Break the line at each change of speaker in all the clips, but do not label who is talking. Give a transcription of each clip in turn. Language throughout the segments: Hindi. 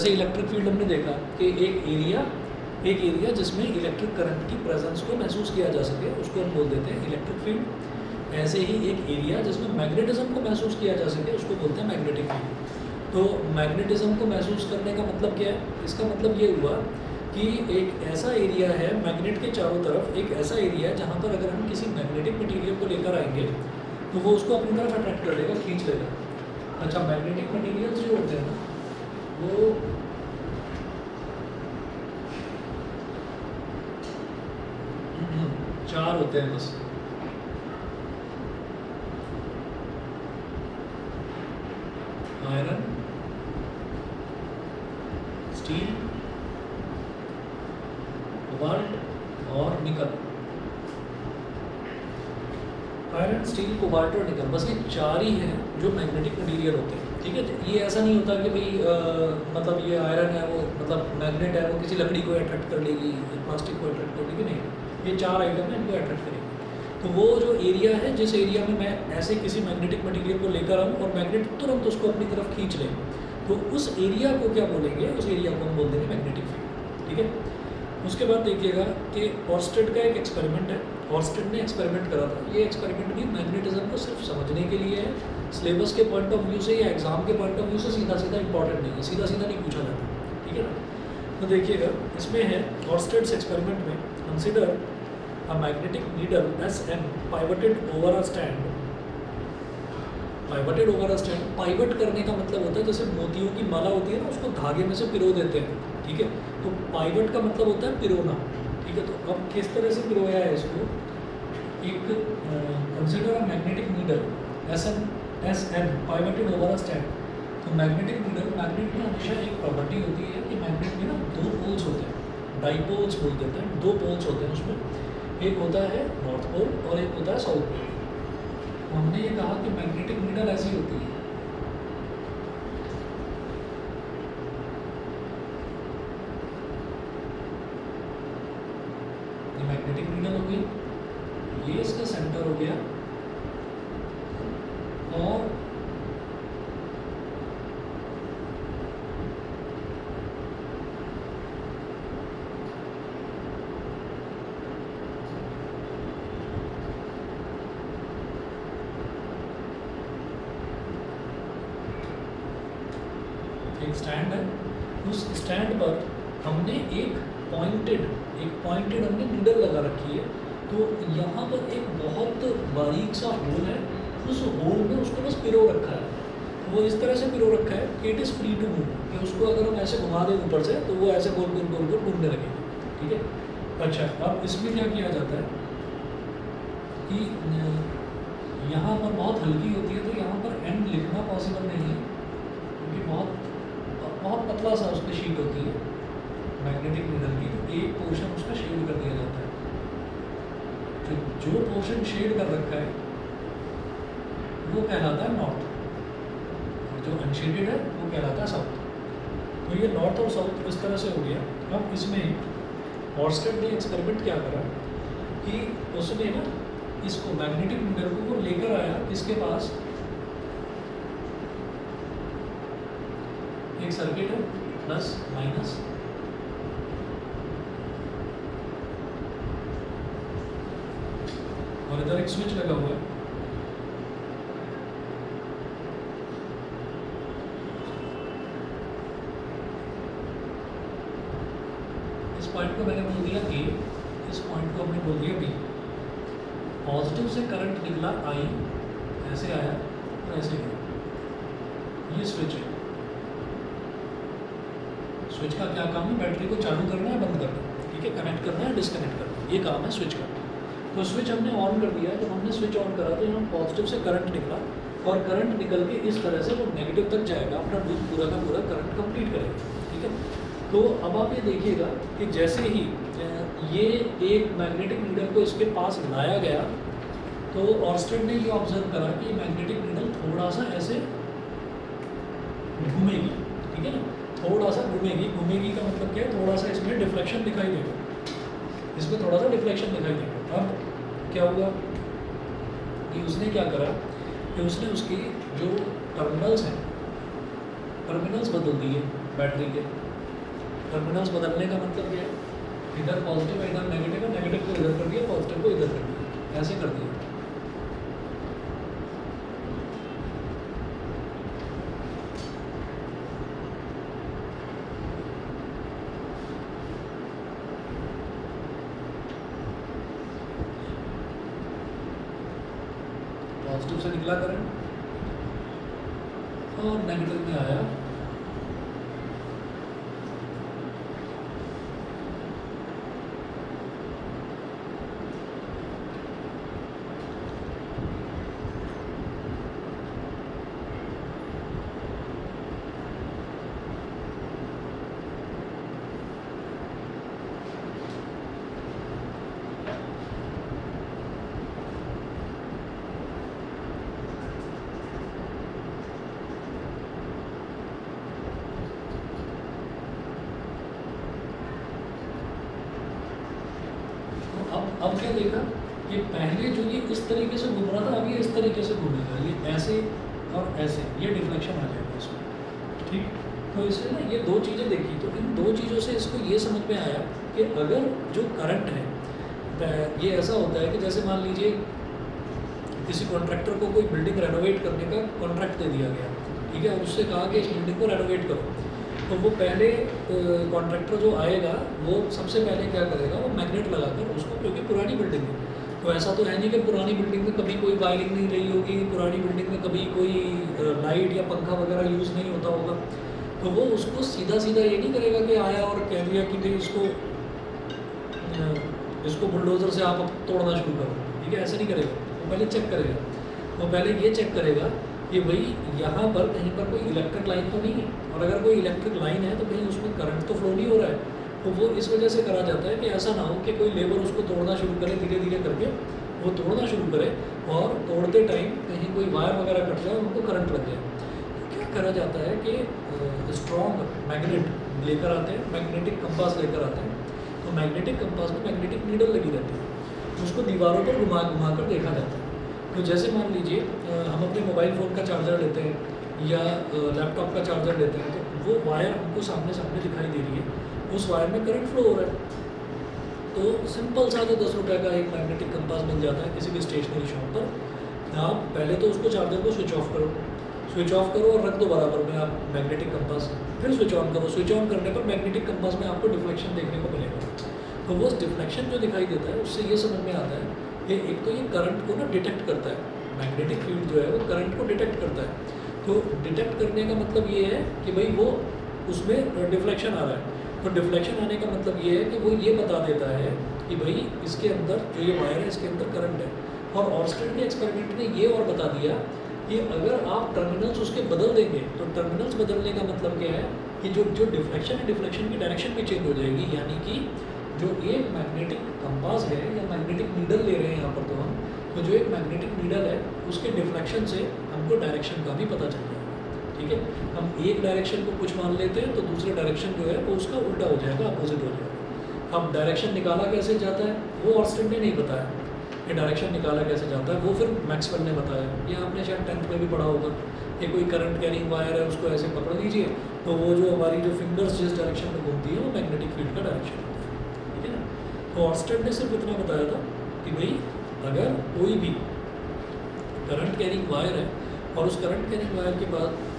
जैसे इलेक्ट्रिक फील्ड हमने देखा कि एक एरिया जिसमें इलेक्ट्रिक करंट की प्रेजेंस को महसूस किया जा सके उसको हम बोल देते हैं इलेक्ट्रिक फील्ड। ऐसे ही एक एरिया जिसमें मैग्नेटिज्म को महसूस किया जा सके उसको बोलते हैं मैग्नेटिक फील्ड। तो मैग्नेटिज्म को महसूस करने का मतलब क्या है? इसका मतलब ये हुआ कि एक ऐसा एरिया है मैग्नेट के चारों तरफ, एक ऐसा एरिया है जहाँ पर अगर हम किसी मैग्नेटिक मटेरियल को लेकर आएंगे तो वो उसको अपनी तरफ अट्रैक्ट कर लेगा, खींच लेगा। अच्छा, मैग्नेटिक मटेरियल्स जो होते हैं ना वो चार होते हैं बस। आयरन, स्टील, कोबाल्ट और निकल। आयरन, स्टील, कोबाल्ट और निकल, बस ये चार ही हैं जो मैग्नेटिक मटेरियल होते हैं। ठीक है, ये ऐसा नहीं होता कि भाई मतलब ये आयरन है वो मतलब मैग्नेट है वो किसी लकड़ी को अट्रैक्ट कर लेगी, प्लास्टिक को अट्रैक्ट कर लेगी, नहीं। ये चार आइटम है, इनको अट्रैक्ट करेंगे। तो वो जो एरिया है, जिस एरिया में मैं ऐसे किसी मैग्नेटिक मटेरियल को लेकर आऊँ और मैग्नेट तुरंत उसको अपनी तरफ खींच लें, तो उस एरिया को क्या बोलेंगे? उस एरिया को हम बोल देंगे मैग्नेटिक फील्ड। ठीक है, उसके बाद देखिएगा कि ऑर्स्टेड का एक एक्सपेरिमेंट है। ऑर्स्टेड ने एक्सपेरिमेंट करा था। ये एक्सपेरिमेंट भी मैग्नेटिज्म को सिर्फ समझने के लिए है, सिलेबस के पॉइंट ऑफ व्यू से या एग्जाम के पॉइंट ऑफ व्यू से सीधा सीधा इंपॉर्टेंट नहीं है, सीधा सीधा नहीं पूछा जाता। ठीक है ना? तो देखिएगा इसमें है ऑर्स्टेड्स एक्सपेरिमेंट में, consider a magnetic needle Sn pivoted over a stand। pivoted over a stand, pivot करने का मतलब होता है जैसे मोतियों की माला होती है ना, उसको धागे में से पिरो देते हैं। ठीक है, तो पाइवट का मतलब होता है पिरोना। ठीक है, तो अब किस तरह से पिरोया है इसको? एक consider a magnetic needle Sn pivoted over a stand। तो मैग्नेटिक नीडल, मैग्नेट में हमेशा एक प्रॉपर्टी होती है कि मैग्नेट में ना दो पोल्स होते हैं, डाइपोल्स बोल देते हैं। दो पोल्स होते हैं उसमें, एक होता है नॉर्थ पोल और एक होता है साउथ पोल। तो हमने ये कहा कि मैग्नेटिक नीडल ऐसी होती है, ये मैग्नेटिक नीडल हो गई, ये इसका सेंटर हो गया और एक स्टैंड है। उस स्टैंड पर हमने एक पॉइंटेड हमने नीडल लगा रखी है। तो यहाँ पर एक बहुत बारीक सा होल है, उस होल में उसको बस पिरो रखा है। वो इस तरह से पिरो रखा है कि it is free to move, कि उसको अगर हम ऐसे घुमा दें ऊपर से तो वो ऐसे गोल गोल गोल गोल घूमने लगेगा। ठीक है, अच्छा अब इसमें क्या किया जाता है कि यहाँ पर बहुत हल्की होती है, तो यहाँ पर एंड लिखना पॉसिबल नहीं है क्योंकि बहुत पतला सा उसकी शीट होती है मैग्नेटिक नीडल की। तो एक पोर्शन उसका शेड कर दिया जाता है। तो जो पोर्शन शेड कर रखा है वो कहलाता है नॉर्थ, और जो अनशेडेड है वो कहलाता है साउथ। तो ये नॉर्थ और साउथ इस तरह से हो गया। अब इसमें ऑर्स्टेड ने एक्सपेरिमेंट क्या करा कि उसने ना इसको मैग्नेटिक नीडल को वो लेकर आया, इसके पास एक सर्किट है प्लस माइनस, और इधर एक स्विच लगा हुआ है। इस पॉइंट को मैंने बोल दिया A, इस पॉइंट को हमने बोल दिया B। पॉजिटिव से करंट निकला I, ऐसे आया और ऐसे गया। ये स्विच है। स्विच का क्या काम है? बैटरी को चालू करना है, बंद करना है। ठीक है, कनेक्ट करना है, डिस्कनेक्ट करना है, ये काम है स्विच का। तो स्विच हमने ऑन कर दिया। जब हमने स्विच ऑन करा तो यहाँ पॉजिटिव से करंट निकला और करंट निकल के इस तरह से वो नेगेटिव तक जाएगा, अपना लूप पूरा का पूरा करंट कंप्लीट करेगा। ठीक है, तो अब आप ये देखिएगा कि जैसे ही ये एक मैग्नेटिक नीडल को इसके पास लाया गया तो ऑर्स्टेड ने ये ऑब्जर्व करा कि मैग्नेटिक नीडल थोड़ा सा ऐसे घूमेगी। ठीक है ना, थोड़ा सा घूमेगी। घूमेगी का मतलब क्या है? थोड़ा सा इसमें डिफ्लेक्शन दिखाई देगा, इसमें थोड़ा सा डिफ्लेक्शन दिखाई देगा। अब क्या हुआ कि उसने क्या करा कि उसने उसकी जो टर्मिनल्स हैं, टर्मिनल्स बदल दिए। बैटरी के। टर्मिनल्स बदलने का मतलब क्या है, इधर पॉजिटिव है इधर नेगेटिव है, नेगेटिव को इधर कर दिया, पॉजिटिव को इधर कर दिया, ऐसे कर दिया। पॉजिटिव से निकला करंट और नेगेटिव में आया। अब क्या देखा कि पहले जो ये इस तरीके से घूम रहा था, अब ये इस तरीके से घूमेगा, ये ऐसे और ऐसे, ये डिफ्लेक्शन आ जाएगा इसमें। ठीक, तो इससे ना ये दो चीज़ें देखी, तो इन दो चीज़ों से इसको ये समझ में आया कि अगर जो करंट है ये ऐसा होता है कि जैसे मान लीजिए किसी कॉन्ट्रैक्टर को कोई बिल्डिंग रेनोवेट करने का कॉन्ट्रैक्ट दे दिया गया, ठीक है, और उससे कहा कि इस बिल्डिंग को रेनोवेट करो, तो वो पहले कॉन्ट्रैक्टर जो आएगा वो सबसे पहले क्या करेगा, वो मैग्नेट लगाकर उसको, क्योंकि पुरानी बिल्डिंग है तो ऐसा तो है नहीं कि पुरानी बिल्डिंग में कभी कोई वायरिंग नहीं रही होगी, पुरानी बिल्डिंग में कभी कोई लाइट या पंखा वगैरह यूज़ नहीं होता होगा, तो वो उसको सीधा सीधा ये नहीं करेगा कि आया और कह दिया कि भाई इसको बुलडोज़र से आप अब तोड़ना शुरू करो, ठीक है, ऐसा नहीं करेगा। वो पहले चेक करेगा, वो पहले ये चेक करेगा कि भाई यहाँ पर कहीं पर कोई इलेक्ट्रिक लाइन तो नहीं है, और अगर कोई इलेक्ट्रिक लाइन है तो कहीं उसमें करंट तो फ्लो नहीं हो रहा है। तो वो इस वजह से करा जाता है कि ऐसा ना हो कि कोई लेबर उसको तोड़ना शुरू करे, धीरे धीरे करके वो तोड़ना शुरू करे और तोड़ते टाइम कहीं कोई वायर वगैरह कट जाए, उनको करंट लग जाए। तो क्या करा जाता है कि स्ट्रॉन्ग मैग्नेट लेकर आते हैं, मैग्नेटिक कंपास लेकर आते हैं, तो मैग्नेटिक कंपास में मैग्नेटिक नीडल लगी रहती है, उसको दीवारों पर घुमा घुमा कर देखा जाता है। तो जैसे मान लीजिए हम अपने मोबाइल फ़ोन का चार्जर लेते हैं या लैपटॉप का चार्जर लेते हैं, तो वो वायर हमको सामने सामने दिखाई दे रही है, उस वायर में करंट फ्लो हो रहा है। तो सिंपल सा जो 10 रुपये का एक मैग्नेटिक कंपास मिल जाता है किसी भी स्टेशनरी शॉप पर। आप पहले तो उसको चार्जर को स्विच ऑफ करो और रख दो बराबर में आप मैग्नेटिक कंपास, फिर स्विच ऑन करो। स्विच ऑन करने पर मैग्नेटिक कंपास में आपको डिफ्लेक्शन देखने को मिलेगा। तो वो डिफ्लेक्शन जो दिखाई देता है उससे ये समझ में आता है कि एक तो ये करंट को ना डिटेक्ट करता है, मैग्नेटिक फील्ड जो है वो करंट को डिटेक्ट करता है। तो डिटेक्ट करने का मतलब ये है कि भाई वो उसमें डिफ्लेक्शन आ रहा है, तो डिफ्लेक्शन आने का मतलब ये है कि वो ये बता देता है कि भाई इसके अंदर जो ये वायर है इसके अंदर करंट है। और ऑर्स्टेड के एक्सपेरिमेंट ने ये और बता दिया कि अगर आप टर्मिनल्स उसके बदल देंगे, तो टर्मिनल्स बदलने का मतलब क्या है कि जो डिफ्लेक्शन है, डिफ्लेक्शन की डायरेक्शन भी चेंज हो जाएगी। यानी कि जो एक मैग्नेटिक कंपास है या मैग्नेटिक नीडल ले रहे हैं यहाँ पर, तो हम तो जो एक मैग्नेटिक नीडल है उसके डिफ्लेक्शन से हमको डायरेक्शन का भी पता चल जाएगा। ठीक है, हम एक डायरेक्शन को कुछ मान लेते हैं तो दूसरे डायरेक्शन जो है वो उसका उल्टा हो जाएगा, अपोजिट हो जाएगा। अब डायरेक्शन निकाला कैसे जाता है वो ऑर्स्टेड ने नहीं बताया कि डायरेक्शन निकाला कैसे जाता है, वो फिर मैक्सवेल ने बताया। ये आपने शायद 10th में भी पढ़ा होगा कि कोई करंट कैरिंग वायर है उसको ऐसे पकड़ लीजिए, तो वो जो हमारी जो फिंगर्स जिस डायरेक्शन में घूमती है वो मैग्नेटिक फील्ड का डायरेक्शन होता है। ठीक है ना, तो ऑर्स्टेड ने सिर्फ इतना बताया था कि भाई अगर कोई भी करंट कैरिंग वायर है और उस करंट कैरिंग वायर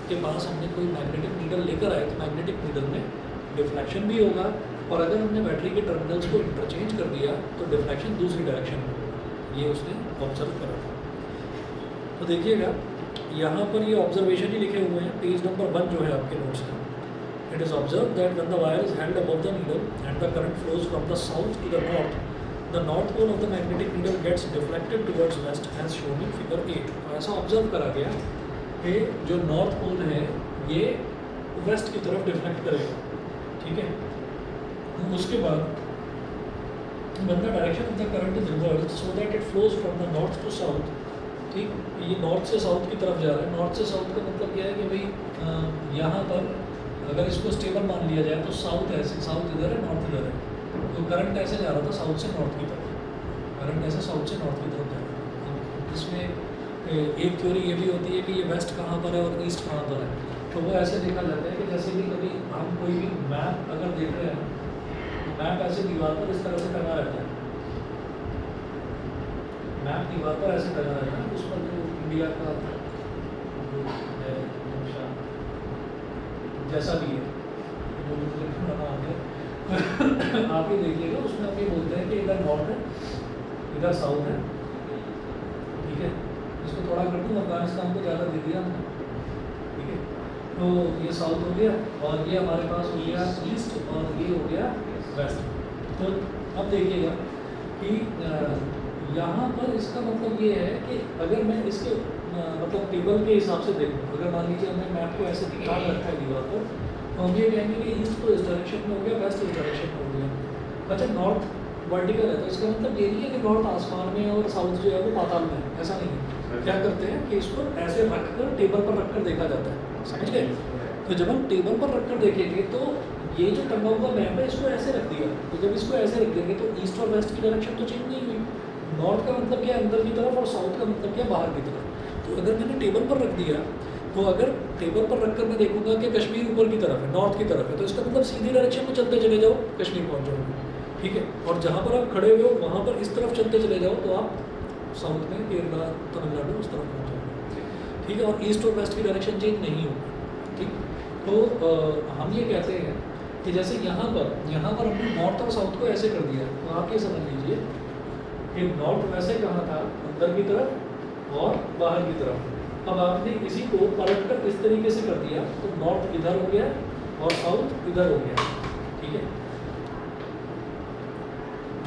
के पास हमने कोई मैग्नेटिक नीडल लेकर आए, तो मैग्नेटिक नीडल में डिफ्लेक्शन भी होगा, और अगर हमने बैटरी के टर्मिनल्स को इंटरचेंज कर दिया तो डिफ्लेक्शन दूसरी डायरेक्शन में होगा। ये उसने ऑब्जर्व करा था। तो देखिएगा यहाँ पर ये ऑब्जर्वेशन ही लिखे हुए हैं, पेज नंबर 1 जो है आपके नोट्स में। It is observe that when the wire is held above the needle and the current flows from the south to the north, the north pole of the magnetic needle gets deflected towards west as shown in figure 8। तो ऐसा ऑब्जर्व करा गया कि जो नॉर्थ पोल है ये वेस्ट की तरफ डिफ्लेक्ट करेगा। ठीक है, उसके बाद when the direction of the current is reversed so that it flows from the north to south, ठीक, ये नॉर्थ से साउथ की तरफ जा रहा है। नॉर्थ से साउथ का मतलब क्या है कि भाई यहाँ पर अगर इसको स्टेबल मान लिया जाए तो साउथ है, साउथ इधर है, नॉर्थ इधर है, तो करंट ऐसे जा रहा था साउथ से नॉर्थ की तरफ, करंट ऐसे साउथ से नॉर्थ की तरफ जा रहा था। इसमें एक थ्योरी ये भी होती है कि ये वेस्ट कहाँ पर है और ईस्ट कहाँ पर है। तो वो ऐसे देखा जाता है कि जैसे कि कभी हम कोई भी मैप अगर देख रहे हैं तो मैप ऐसे दीवार पर इस तरह से टंगा रहता है, मैप दीवार पर ऐसे टंगा रहता है, उस पर जो इंडिया का जो है नक्शा जैसा भी है जो मुझे बनाना आ गया आप ही देखिएगा, उसमें आप ये बोलते हैं कि इधर नॉर्थ है इधर साउथ है, ठीक है। इसको थोड़ा कर दूँ, अफगानिस्तान को ज़्यादा दे दिया हमने, ठीक है। तो ये साउथ हो गया और ये हमारे पास हो गया ईस्ट और ये हो गया वेस्ट। तो अब देखिएगा कि यहाँ पर इसका मतलब ये है कि अगर मैं इसके मतलब टेबल के हिसाब से देखूँ, अगर मान लीजिए हमने मैप को ऐसे दिखा रखा है दीवार पर, तो हम ये कहेंगे कि ईस्ट तो इस डायरेक्शन में हो गया, वेस्ट इस डायरेक्शन में हो गया। अच्छा, नॉर्थ वर्टिकल है तो इसका मतलब ये नहीं है कि नॉर्थ आसमान में और साउथ जो है वो पाताल में है, ऐसा नहीं है। क्या करते हैं कि इसको ऐसे रख कर टेबल पर रख कर देखा जाता है, समझ गए। तो जब हम टेबल पर रख कर देखेंगे तो ये जो टंगा हुआ मैप है इसको ऐसे रख दिया, तो जब इसको ऐसे रख देंगे तो ईस्ट और वेस्ट की डायरेक्शन तो चेंज नहीं हुई। नॉर्थ का मतलब क्या अंदर की तरफ और साउथ का मतलब क्या बाहर की तरफ। तो अगर मैंने टेबल पर रख दिया तो अगर टेबल पर रख कर मैं देखूंगा कि कश्मीर ऊपर की तरफ है, नॉर्थ की तरफ है, तो इसका मतलब सीधी डायरेक्शन में चलते चले जाओ कश्मीर पहुँच जाओगे, ठीक है। और जहाँ पर आप खड़े हुए हो वहाँ पर इस तरफ चलते चले जाओ तो आप साउथ में केरला तमिलनाडु उस तरफ पहुँच जाओगे, ठीक है। और ईस्ट और वेस्ट की डायरेक्शन चेंज नहीं होगी, ठीक। तो हम ये कहते हैं कि जैसे यहाँ पर हमने नॉर्थ और साउथ को ऐसे कर दिया, तो आप ये समझ लीजिए कि नॉर्थ वैसे कहाँ था, अंदर की तरफ और बाहर की तरफ। अब आपने इसी को पलट कर इस तरीके से कर दिया तो नॉर्थ इधर हो गया और साउथ इधर हो गया, ठीक है।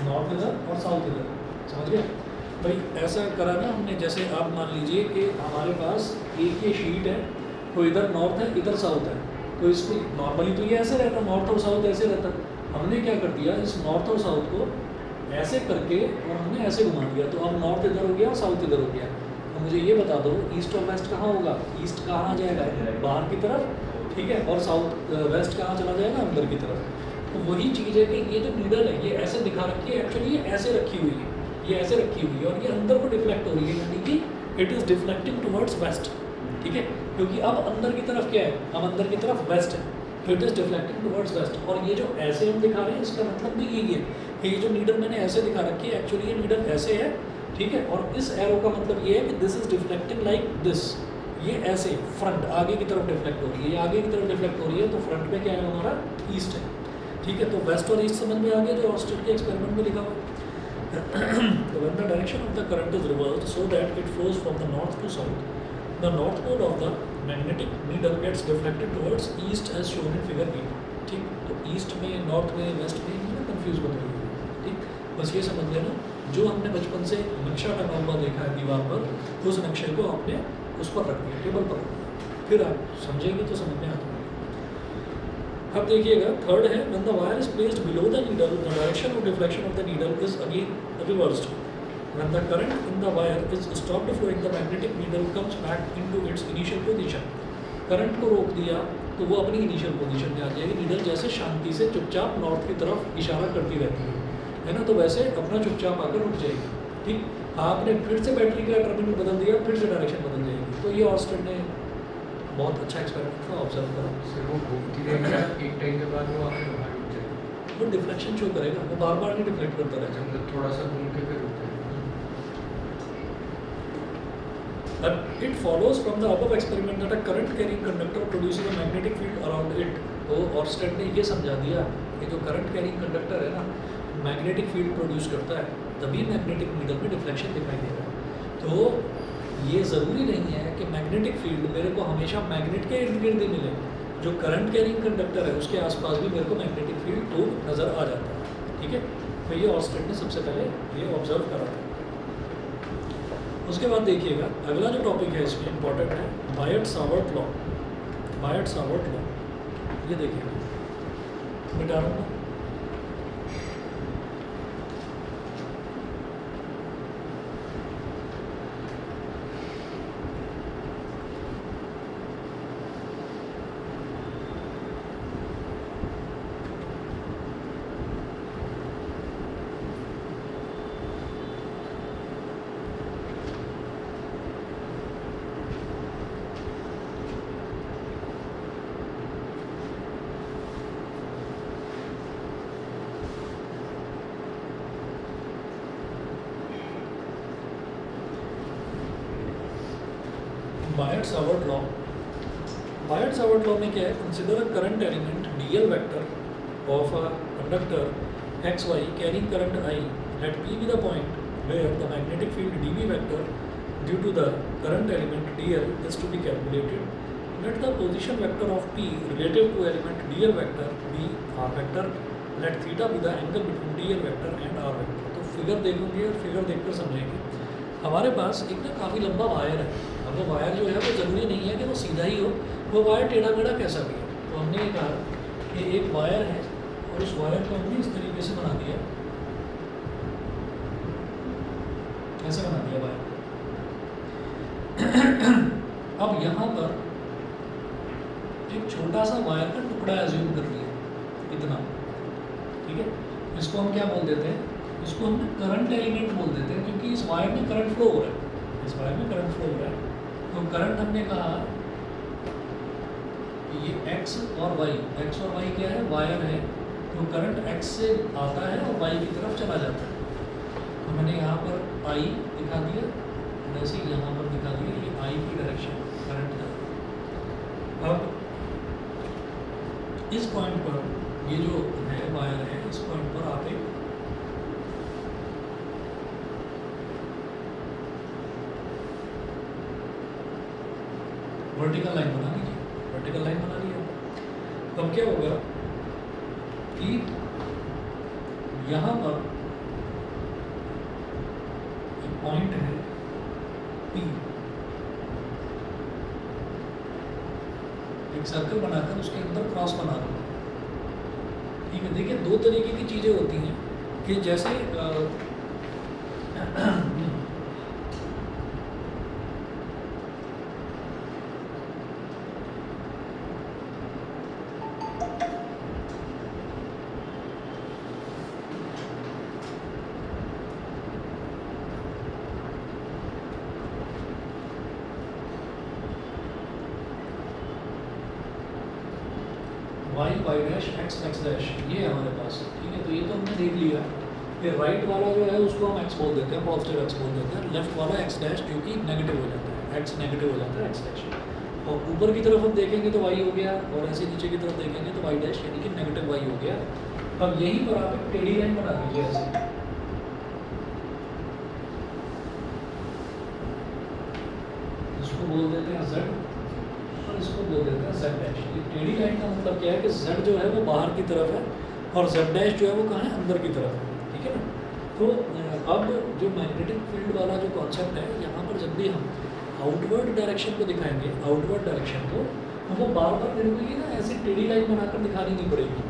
नॉर्थ इधर और साउथ इधर, समझ गए भाई। ऐसा करा ना हमने, जैसे आप मान लीजिए कि हमारे पास एक ये शीट है, तो इधर नॉर्थ है इधर साउथ है, तो इसको नॉर्मली तो ये ऐसे रहता, नॉर्थ और साउथ ऐसे रहता। हमने क्या कर दिया, इस नॉर्थ और साउथ को ऐसे करके और हमने ऐसे घुमा दिया, तो अब नॉर्थ इधर हो गया और साउथ इधर हो गया। तो मुझे ये बता दो ईस्ट और वेस्ट कहाँ होगा, ईस्ट कहाँ आ जाएगा बाहर की तरफ, ठीक है, और साउथ वेस्ट कहाँ चला जाएगा अंदर की तरफ। तो वही चीज़ है कि ये जो नीडल है ये ऐसे दिखा रखी है, एक्चुअली ये ऐसे रखी हुई है, ये ऐसे रखी हुई है और ये अंदर को डिफ्लेक्ट हो रही है, यानी कि it is deflecting towards waste, ठीक है। क्योंकि अब अंदर की तरफ क्या है, अब अंदर की तरफ वेस्ट है, तो it is deflecting towards waste. और ये जो ऐसे हम दिखा रहे हैं इसका मतलब भी यही है कि ये जो नीडल मैंने ऐसे दिखा रखी है एक्चुअली ये नीडल ऐसे है, ठीक है। और इस एरो का मतलब ये है कि this is deflecting like this, ये ऐसे फ्रंट आगे की तरफ डिफ्लेक्ट हो रही है, ये आगे की तरफ डिफ्लेक्ट हो रही है, तो फ्रंट में क्या है हमारा ईस्ट है, ठीक है। तो वेस्ट और ईस्ट समझ में आ गया जो ऑस्टेड के एक्सपेरिमेंट में लिखा हुआ है। तो when the direction of the current is reversed so that it flows from the north to south, the north pole of the magnetic needle gets deflected towards east as shown in figure 8, ठीक। तो ईस्ट में, नॉर्थ में, वेस्ट में ना कंफ्यूज मत होइए, ठीक। बस ये समझ लेना जो हमने बचपन से नक्शा टंगा हुआ देखा है दीवार पर, उस नक्शे को आपने उस पर रख दिया, टेबल पर रख दिया, फिर आप समझेंगे तो समझ में आता है। अब देखिएगा थर्ड है, when the wire is placed below the needle, the direction of deflection of the needle is again reversed. When the current in the wire is stopped flowing, the magnetic needle comes back into its initial position. Current को रोक दिया तो वो अपनी इनिशियल पोजीशन में आ जाएगी। नीडल जैसे शांति से चुपचाप नॉर्थ की तरफ इशारा करती रहती है ना, तो वैसे अपना चुपचाप आकर रुक जाएगी, ठीक। आपने फिर से बैटरी का टर्मिनल बदल दिया, फिर से डायरेक्शन बदल जाएगी। तो ये ऑस्टेड ने बहुत अच्छा एक्सपेरिमेंट था, ऑब्जर्व करा।
सिर्फ वो घूमती रहेगी, एक टाइम के बाद वो आके बाहर रुक जाएगी,
वो डिफ्लेक्शन शो करेगा, वो बार बार नहीं डिफ्लेक्ट करता रहेगा,
मतलब थोड़ा सा घूम के फिर रुक जाएगी।
And it follows from the above experiment that a current carrying conductor produces a magnetic field around it. तो ऑर्स्टेड ने ये समझा दिया कि जो करंट कैरिंग कंडक्टर है ना, मैग्नेटिक फील्ड प्रोड्यूस करता है, तभी मैग्नेटिक नीडल में डिफ्लेक्शन दिखाई दे रहा है। तो ये ज़रूरी नहीं है कि मैग्नेटिक फील्ड मेरे को हमेशा मैग्नेट के इर्द गिर्द ही मिले, जो करंट कैरिंग कंडक्टर है उसके आसपास भी मेरे को मैग्नेटिक फील्ड तो नज़र आ जाता है, ठीक है। तो ये ऑर्स्टेड ने सबसे पहले ये ऑब्जर्व करा था। उसके बाद देखिएगा अगला जो टॉपिक है इसमें इंपॉर्टेंट है, बायट-सावर्ट लॉ। बायट-सावर्ट लॉ ये देखिएगा, मिटा रहा हूँ। बायट-सावर्ट लॉ। बायट-सावर्ट लॉ में क्या है, consider a current element DL vector of a conductor X Y carrying current I, let P be the point where the magnetic field DB vector due to the current element DL is to be calculated. Let the position vector of P relative to element dl vector be r vector. Let theta be the angle between dl vector and r vector. तो फिगर देखोगे और फिगर देखकर समझेंगे। हमारे पास एक ना काफ़ी लंबा वायर है। अब वो वायर जो है वो ज़रूरी नहीं है कि वो सीधा ही हो, वो वायर टेढ़ा मेढ़ा कैसा भी है। तो हमने ये कहा कि एक वायर है और उस वायर को हमने इस तरीके से बना दिया, ऐसे बना दिया वायर। अब यहाँ पर एक छोटा सा वायर का टुकड़ा एज्यूम कर लिया, इतना, ठीक है। इसको हम क्या बोल देते हैं, इसको हम करंट एलिमेंट बोल देते हैं, क्योंकि इस वायर में करंट फ्लो हो रहा है, इस वायर में करंट फ्लो हो रहा है। तो करंट हमने कहा ये एक्स और वाई क्या है, वायर है। तो करंट एक्स से आता है और वाई की तरफ चला जाता है। तो मैंने यहाँ पर आई दिखा दिया, वैसे ही यहाँ पर दिखा दिया, ये आई की डायरेक्शन करंट है। अब इस पॉइंट पर ये जो है वायर है, इस पॉइंट पर आप एक वर्टिकल लाइन बना लीजिए, वर्टिकल लाइन बना लिया। तब क्या होगा कि यहाँ पर एक पॉइंट है P, एक सर्कल बनाकर उसके अंदर क्रॉस बना दो, ठीक है। देखिए दो तरीके की चीज़ें होती हैं कि जैसे वाई डैश एक्स डैश, ये है हमारे पास, ठीक है। तो ये तो हमने देख लिया कि राइट वाला जो है उसको हम एक्स बोल देते हैं, पॉजिटिव एक्स बोल देते हैं। लेफ्ट वाला एक्स डैश जो कि नेगेटिव हो जाता है, एक्स नेगेटिव हो जाता है, एक्स डैश। और ऊपर की तरफ हम देखेंगे तो वाई हो गया, और ऐसे नीचे की तरफ देखेंगे तो वाई डैश यानी कि नेगेटिव वाई हो गया। अब यहीं पर आप एक टेढ़ी लाइन बना दीजिए ऐसे, इसको बोल देते हैं Z और इसको बोल देते हैं Z डैश। ये टेढ़ी लाइन का मतलब क्या है कि Z जो है वो बाहर की तरफ है और Z डैश जो है वो कहाँ है, अंदर की तरफ है, ठीक है ना। तो अब जो मैग्नेटिक फील्ड वाला जो कॉन्सेप्ट है, यहाँ पर जब भी हम आउटवर्ड डायरेक्शन को दिखाएंगे, आउटवर्ड डायरेक्शन को हमको बार बार मेरे को ये ना ऐसी टेढ़ी लाइन बनाकर दिखानी नहीं पड़ेगी।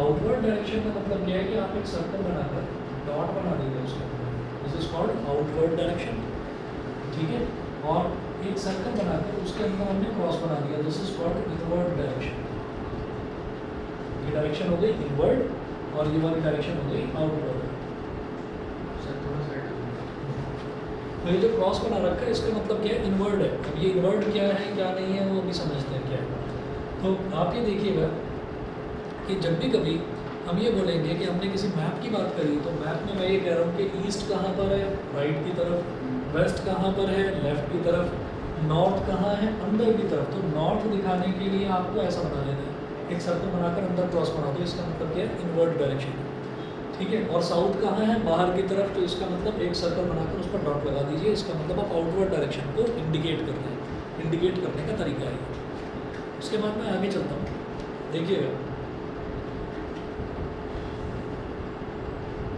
आउटवर्ड डायरेक्शन का मतलब क्या है कि आप एक सर्कल बनाकर डॉट बना देंगे उसके अंदर, this is called outward direction, ठीक है। और एक सर्कल बनाकर उसके अंदर हमने क्रॉस बना दिया, this is called inward direction. ये डायरेक्शन हो गई इनवर्ड और ये वाली डायरेक्शन हो गई आउटवर्ड।
सर थोड़ा साइड
तो ये जो क्रॉस बना रखा है इसका मतलब क्या है, इनवर्ड है। अब ये इनवर्ड क्या है क्या नहीं है वो अभी समझते हैं क्या है। तो आप ये देखिएगा कि जब भी कभी हम ये बोलेंगे कि हमने किसी मैप की बात करी, तो मैप में मैं ये कह रहा हूँ कि ईस्ट कहाँ पर है, राइट की तरफ, वेस्ट कहाँ पर है, लेफ्ट की तरफ, नॉर्थ कहाँ है, अंदर की तरफ। तो नॉर्थ दिखाने के लिए आपको ऐसा बना लेना है, एक सर्कल बनाकर अंदर क्रॉस बना दो, इसका मतलब क्या है, इनवर्ट डायरेक्शन, ठीक है। और साउथ कहाँ है, बाहर की तरफ, तो इसका मतलब एक सर्कल बनाकर उस पर डॉट लगा दीजिए, इसका मतलब आप आउटवर्ड डायरेक्शन को इंडिकेट कर रहे हैं, इंडिकेट करने का तरीका है। उसके बाद मैं आगे चलता हूँ, देखिएगा।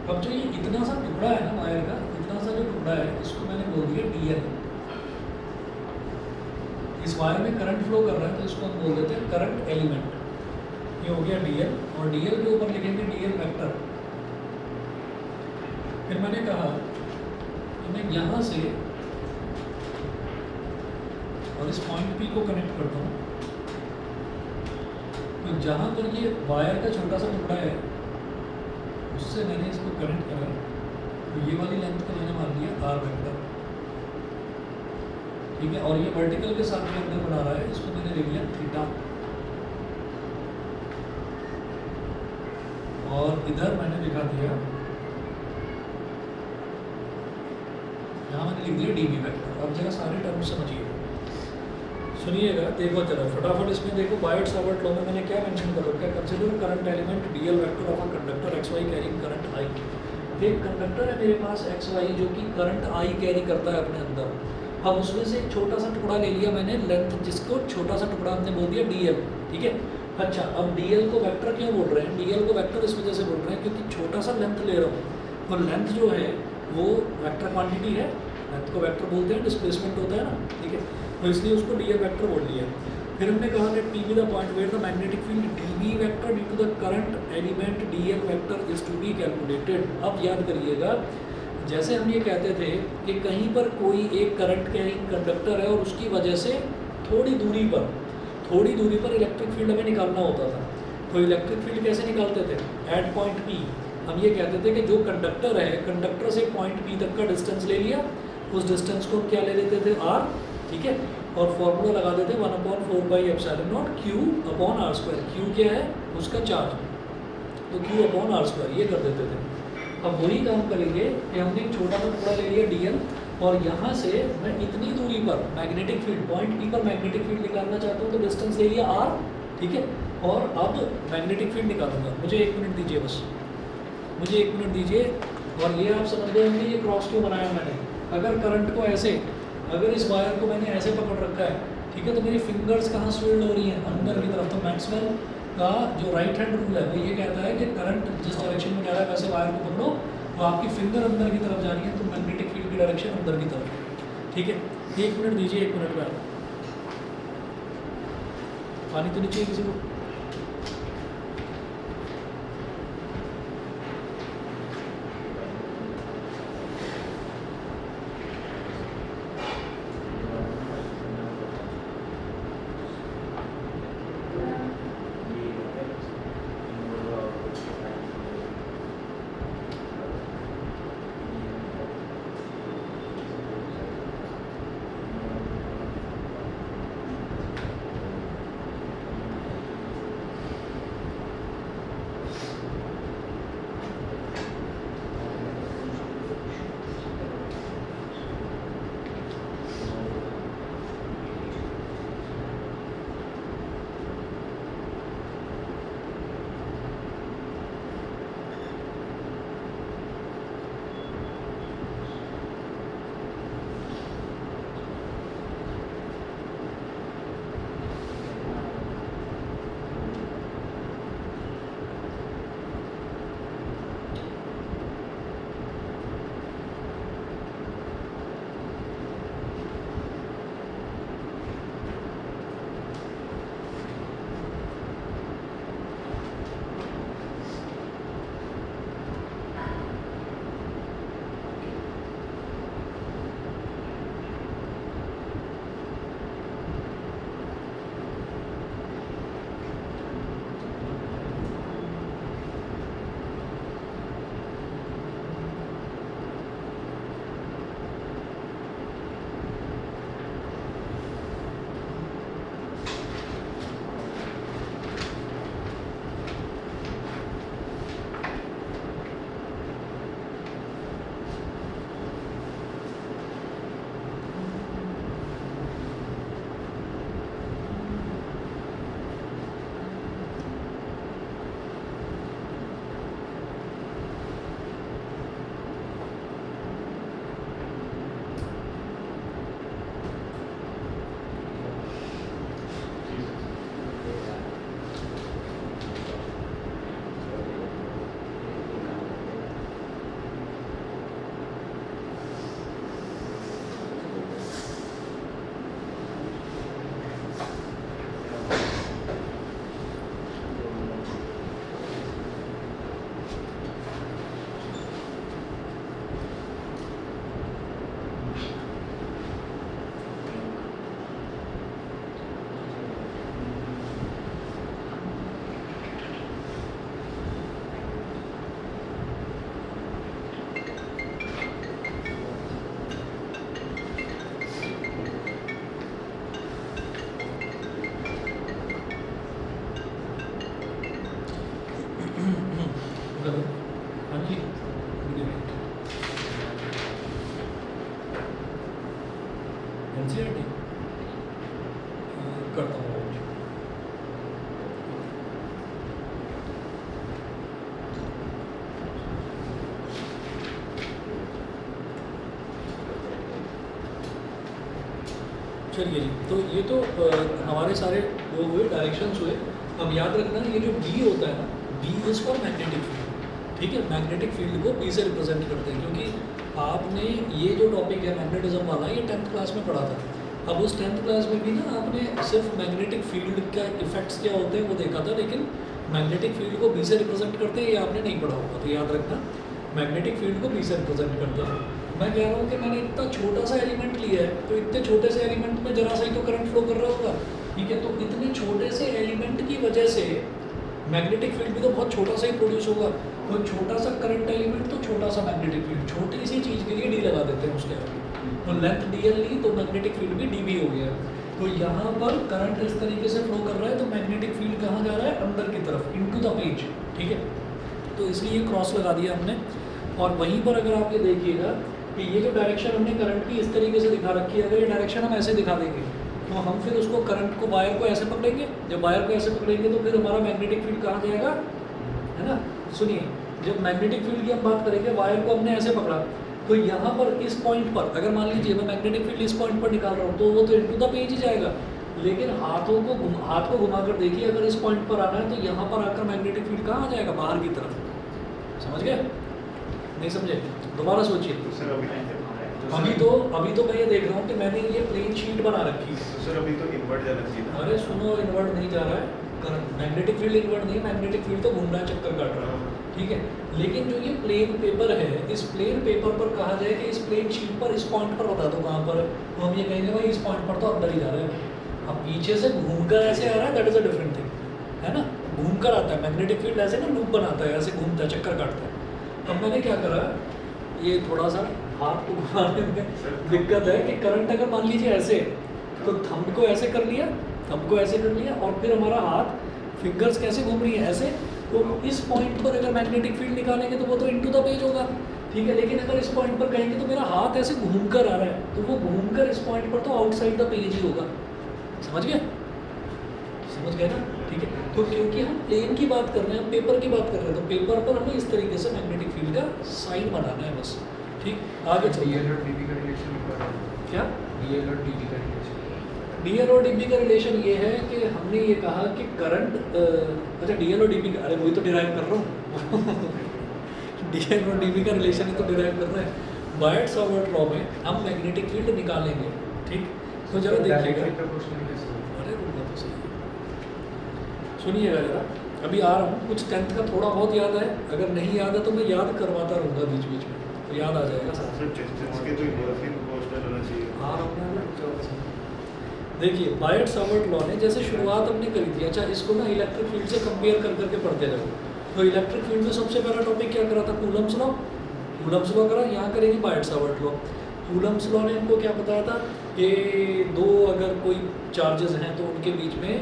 अब जो ये इतना सा टुकड़ा है ना वायर का, इतना सा जो टुकड़ा है, इसको मैंने बोल दिया डीएल। इस वायर में करंट फ्लो कर रहा है तो इसको हम बोल देते हैं करंट एलिमेंट। ये हो गया डीएल, और डीएल के ऊपर लिखेंगे डीएल वेक्टर। फिर मैंने कहा कि मैं यहाँ से और इस पॉइंट पी को कनेक्ट करता हूँ। तो जहाँ पर ये वायर का छोटा सा टुकड़ा है उससे मैंने इसको कनेक्ट करा, तो ये वाली लेंथ का मैंने मान लिया आर वेक्टर, ठीक है। और ये वर्टिकल के साथ में अंदर बना रहा है, इसको मैंने ले लिया थीटा। और इधर मैंने लिखा दिया, यहाँ मैंने लिख दिया डीबी वेक्टर। अब जरा सारे टर्म समझिए। सुनिएगा, देखो जरा फटाफट इसमें देखो बायट-सावर्ट लॉ में मैंने क्या मेंशन कर रखा है, consider current element DL vector of a conductor X Y carrying current I. एक कंडक्टर है मेरे पास एक्स वाई जो कि करंट आई कैरी करता है अपने अंदर। अब उसमें से एक छोटा सा टुकड़ा ले लिया मैंने लेंथ, जिसको छोटा सा टुकड़ा हमने बोल दिया डीएल, ठीक है। अच्छा, अब डीएल को वेक्टर क्यों बोल रहे हैं? डीएल को वेक्टर इस वजह से बोल रहे हैं क्योंकि छोटा सा लेंथ ले रहा हूँ और लेंथ जो है वो वेक्टर क्वांटिटी है, लेंथ को वेक्टर बोलते हैं, डिस्प्लेसमेंट होता है ना, ठीक है। तो इसलिए उसको डीएल वेक्टर बोल दिया। फिर हमने कहा कि P be the point where the magnetic field D B vector due to the current element DL vector is to be calculated. अब याद करिएगा, जैसे हम ये कहते थे कि कहीं पर कोई एक करंट कैरिंग कंडक्टर है और उसकी वजह से थोड़ी दूरी पर इलेक्ट्रिक फील्ड हमें निकालना होता था। तो इलेक्ट्रिक फील्ड कैसे निकालते थे? एट पॉइंट पी हम ये कहते थे कि जो कंडक्टर है, कंडक्टर से पॉइंट पी तक का डिस्टेंस ले लिया, उस डिस्टेंस को हम क्या ले लेते थे? आर, ठीक है। और फॉर्मूला लगा देते 1/4πε0 q upon are square. Q क्या है? उसका चार्ज, तो क्यू अपॉन आर स्क्वायर ये कर देते थे। अब वही काम करेंगे कि हमने एक छोटा सा टुकड़ा ले लिया डीएल और यहाँ से मैं इतनी दूरी पर मैग्नेटिक फील्ड, पॉइंट पी पर मैग्नेटिक फील्ड निकालना चाहता हूँ, तो डिस्टेंस ले लिया आर, ठीक है। और अब मैग्नेटिक फील्ड निकालूंगा। मुझे 1 मिनट दीजिए, बस मुझे 1 मिनट दीजिए। और ये आप समझ गए होंगे ये क्रॉस क्यों बनाया मैंने। अगर करंट को ऐसे, अगर इस वायर को मैंने ऐसे पकड़ रखा है, ठीक है, तो मेरी फिंगर्स कहाँ स्विल्ड हो रही हैं? अंदर की तरफ। तो मैक्सवेल का जो राइट हैंड रूल है वो ये कहता है कि करंट जिस डायरेक्शन में जा रहा है वैसे वायर को पकड़ो, तो आपकी फिंगर अंदर की तरफ जा रही है, तो मैग्नेटिक फील्ड की डायरेक्शन अंदर की तरफ, ठीक है। 1 मिनट दीजिए, 1 मिनट में पानी तो नहीं चाहिए किसी को? चलिए जी, तो ये तो हमारे सारे वो हुए डायरेक्शंस हुए। अब याद रखना ये जो बी होता है ना, B is for magnetic field, ठीक है। मैग्नेटिक फील्ड को बी से रिप्रेजेंट करते हैं, क्योंकि आपने ये जो टॉपिक है मैग्नेटिज्म वाला, ये 10th क्लास में पढ़ा था। अब उस 10th क्लास में भी ना आपने सिर्फ मैग्नेटिक फील्ड का इफेक्ट्स क्या होते हैं वो देखा था, लेकिन मैग्नेटिक फील्ड को बी से रिप्रेजेंट करते हैं ये आपने नहीं पढ़ा होगा। तो याद रखना मैग्नेटिक फील्ड को बी से रिप्रेजेंट करते हैं। मैं कह रहा हूँ कि मैंने इतना छोटा सा एलिमेंट लिया है, तो इतने छोटे से एलिमेंट में जरा सा ही तो करंट फ्लो कर रहा होगा, ठीक है। तो इतने छोटे से एलिमेंट की वजह से मैग्नेटिक फील्ड भी तो बहुत छोटा सा ही प्रोड्यूस होगा। तो छोटा सा करंट एलिमेंट तो छोटा सा मैग्नेटिक फील्ड, छोटी सी चीज़ के लिए डी लगा देते हैं उसके आगे। तो लेंथ dl ली तो मैग्नेटिक फील्ड भी dB हो गया। तो यहाँ पर करंट इस तरीके से फ्लो कर रहा है, तो मैग्नेटिक फील्ड कहाँ जा रहा है, अंदर की तरफ, इनटू द पेज, ठीक है। तो इसलिए क्रॉस लगा दिया हमने। और वहीं पर अगर आप ये देखिएगा कि ये जो डायरेक्शन हमने करंट की इस तरीके से दिखा रखी है, अगर ये डायरेक्शन हम ऐसे दिखा देंगे तो हम फिर उसको करंट को वायर को ऐसे पकड़ेंगे। जब वायर को ऐसे पकड़ेंगे तो फिर हमारा मैग्नेटिक फील्ड कहाँ जाएगा, है ना। सुनिए, जब मैग्नेटिक फील्ड की हम बात करेंगे, वायर को हमने ऐसे पकड़ा, तो यहाँ पर इस पॉइंट पर अगर मान लीजिए मैं मैग्नेटिक फील्ड इस पॉइंट पर निकाल रहा हूँ, तो वो तो इनटू द पेज ही जाएगा। लेकिन हाथ को घुमा कर देखिए, अगर इस पॉइंट पर आना है तो यहाँ पर आकर मैग्नेटिक फील्ड कहाँ आ जाएगा, बाहर की तरफ। समझ गए, नहीं समझे, दोबारा सोचिए। अभी तो मैं ये देख रहा हूँ कि मैंने ये प्लेन शीट बना रखी है।
तो सर अभी तो इन्वर्ट जाना चाहिए था।
अरे सुनो, इन्वर्ट नहीं जा रहा है करंट, मैग्नेटिक फील्ड इन्वर्ट नहीं, मैग्नेटिक फील्ड तो घूम रहा है, चक्कर काट रहा है, ठीक है। लेकिन जो ये प्लेन पेपर है, इस प्लेन पेपर पर कहा जाए कि इस प्लेन शीट पर इस पॉइंट पर बता दो कहाँ पर, तो हम ये कहेंगे भाई इस पॉइंट पर तो अंदर ही जा रहा है। अब पीछे से घूमकर ऐसे आ रहा है, that is a different thing, है ना। घूमकर आता है मैग्नेटिक फील्ड, ऐसे ना लूप बनाता है, ऐसे घूमता है, चक्कर काटता है। अब मैंने क्या करा, ये थोड़ा सा हाथ को घुमाने में दिक्कत है कि करंट अगर मान लीजिए ऐसे, तो थंब को ऐसे कर लिया, थंब को ऐसे कर लिया, और फिर हमारा हाथ, फिंगर्स कैसे घूम रही है ऐसे, तो इस पॉइंट पर अगर मैग्नेटिक फील्ड निकालेंगे तो वो तो इनटू द पेज होगा, ठीक है। लेकिन अगर इस पॉइंट पर कहेंगे तो मेरा हाथ ऐसे घूमकर आ रहा है, तो वो घूमकर इस पॉइंट पर तो आउटसाइड द पेज ही होगा। समझ गए, समझ गए ना, ठीक है। तो क्योंकि हम प्लेन की बात कर रहे हैं, पेपर की बात कर रहे हैं, तो पेपर पर हमें इस तरीके से मैग्नेटिक फील्ड का साइन बनाना है बस, ठीक। आगे चलिए,
DL और DB का रिलेशन
क्या
DL और DB का रिलेशन
डीएल और डीबी का रिलेशन ये है कि हमने ये कहा कि करंट, अच्छा डीएल और डीबी का, अरे वही तो डिराइव कर रहा हूँ डीएल और डीबी का रिलेशन ही तो डिराइव कर रहे हैं। बायट-सावर्ट लॉ में हम मैग्नेटिक फील्ड निकालेंगे, ठीक। तो जरा देखिएगा, अरे रुको तो सही, सुनिएगा जरा, अभी आ रहा हूँ। कुछ 10th का थोड़ा बहुत याद है, अगर नहीं याद है तो मैं याद करवाता रहूँगा बीच बीच में, तो याद आ जाएगा साथ।
सर डिस्टेंस के तो इन्वर्सली प्रोपोर्शनल होना चाहिए।
हाँ अपना देखिए, बायट-सावर्ट लॉ ने जैसे शुरुआत हमने करी थी, अच्छा इसको ना इलेक्ट्रिक फील्ड से कंपेयर कर करके पढ़ते जाओ। तो इलेक्ट्रिक फील्ड में सबसे पहला टॉपिक क्या करा था, कूलम्स लॉ। कूलम्स लॉ करा, यहाँ करेंगे बायट-सावर्ट लॉ। कूलम्स लॉ ने हमको क्या बताया था कि दो अगर कोई चार्जेस हैं तो उनके बीच में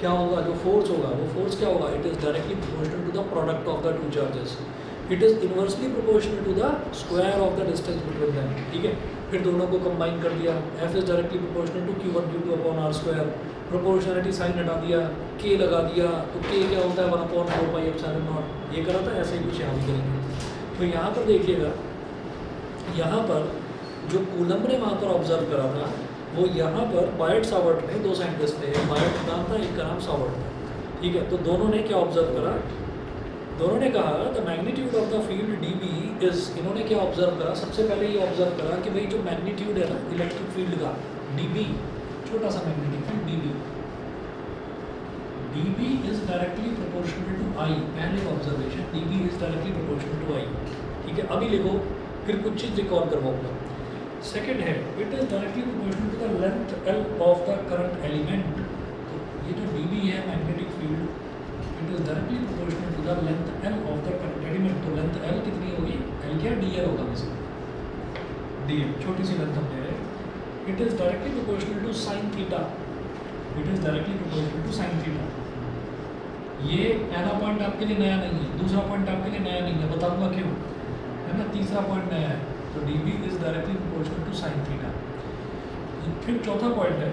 क्या होगा, जो फोर्स होगा वो फोर्स क्या होगा, it is directly proportional to the product of the two charges, it is inversely proportional to the square of the distance between them, ठीक है। फिर दोनों को कंबाइन कर दिया, F is directly proportional to Q1 Q2 upon are square, proportionality sign हटा दिया, के लगा दिया, तो के क्या होता है 1/4πε0, ये करा था। ऐसे ही कुछ यहाँ भी करेंगे। तो यहाँ पर देखिएगा, यहाँ पर जो कूलम ने वहाँ पर ऑब्जर्व करा था, वो यहाँ पर बायट-सावर्ट ने, दो साइंटिस्ट थे, एक बायट का नाम था, एक का नाम सावर्ट था, ठीक है। तो दोनों ने क्या ऑब्जर्व करा, दोनों ने कहा the magnitude of the field dB is, इन्होंने क्या ऑब्जर्व करा, सबसे पहले ये ऑब्जर्व करा कि भाई जो मैग्नीट्यूड है ना इलेक्ट्रिक फील्ड का, dB, छोटा सा magnetic field dB is directly proportional to I, पहले observation, dB is directly proportional to I, ठीक है। अभी लिखो, फिर कुछ चीज़ रिकॉल करवाऊंगा। सेकेंड है, it is directly proportional to the length L of the current element. तो ये जो dB है magnetic field, it is directly proportional to the length L of the current element. तो लेंथ L कितनी होगी, L क्या DL होगा वैसे, DL छोटी सी लेंथ हमने है। It is directly proportional to sine theta, it is directly proportional to sine theta. ये पहला पॉइंट आपके लिए नया नहीं है, दूसरा पॉइंट आपके लिए नया नहीं है, बताऊंगा क्यों, है ना। तीसरा पॉइंट नया है, तो dB is directly proportional to sine theta. फिर चौथा पॉइंट है,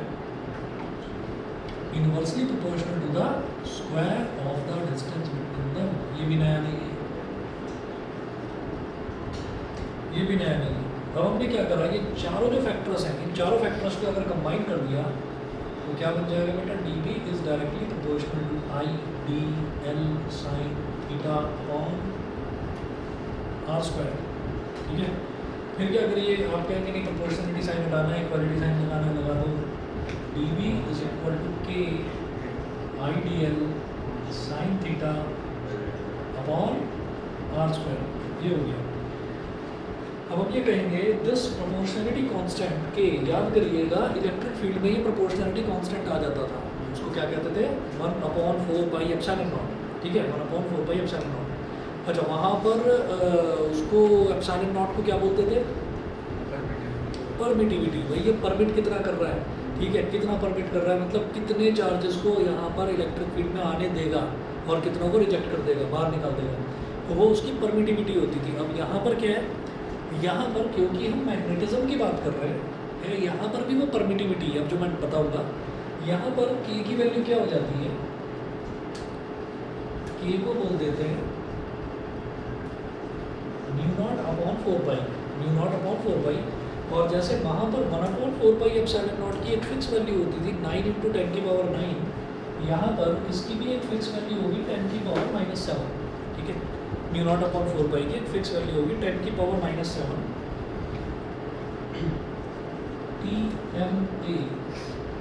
inversely proportional to the square of the distance between them. ये भी नया नहीं है, ये भी नया नहीं है। अब हमने क्या करा, ये चारों जो फैक्टर्स हैं, इन चारों फैक्टर्स को अगर कंबाइन कर दिया तो क्या बन जाएगा बेटा, D B is directly proportional to I D L sine theta upon are square. ठीक है, फिर क्या करिए, आप कहेंगे नहीं प्रोपोर्शनलिटी साइन हटाना है, इक्वालिटी साइन लगाना है, लगा दो, d B is equal to k I D L sine theta upon are square. ये हो गया। अब हम ये कहेंगे दिस प्रोपोर्शनलिटी कांस्टेंट के, याद करिएगा इलेक्ट्रिक फील्ड में ये प्रोपोर्शनलिटी कांस्टेंट आ जाता था, उसको क्या कहते थे, 1/4 ठीक है, 1/4 अच्छा, वहाँ पर उसको एप्सिलॉन नॉट को क्या बोलते थे, परमिटिविटी। भाई ये परमिट कितना कर रहा है, ठीक है, कितना परमिट कर रहा है, मतलब कितने चार्जेस को यहाँ पर इलेक्ट्रिक फील्ड में आने देगा और कितनों को रिजेक्ट कर देगा, बाहर निकाल देगा, तो वो उसकी परमिटिविटी होती थी। अब यहाँ पर क्या है, यहाँ पर क्योंकि हम मैग्नेटिज्म की बात कर रहे हैं, यहाँ पर भी वो परमिटिविटी है। अब जो मैं बताऊँगा, यहाँ पर के की वैल्यू क्या हो जाती है, के को बोल देते हैं म्यू नॉट अपॉन 4 पाई, और जैसे वहाँ पर 1/4 पाई एप्सिलॉन नॉट की एक फिक्स वैल्यू होती थी 9 × 10⁻⁹, यहाँ पर इसकी भी एक फिक्स वैल्यू होगी 10⁻⁻7। ठीक है, म्यू नॉट अपॉन 4 पाई की एक फिक्स वैल्यू होगी 10⁻⁻7 TMA,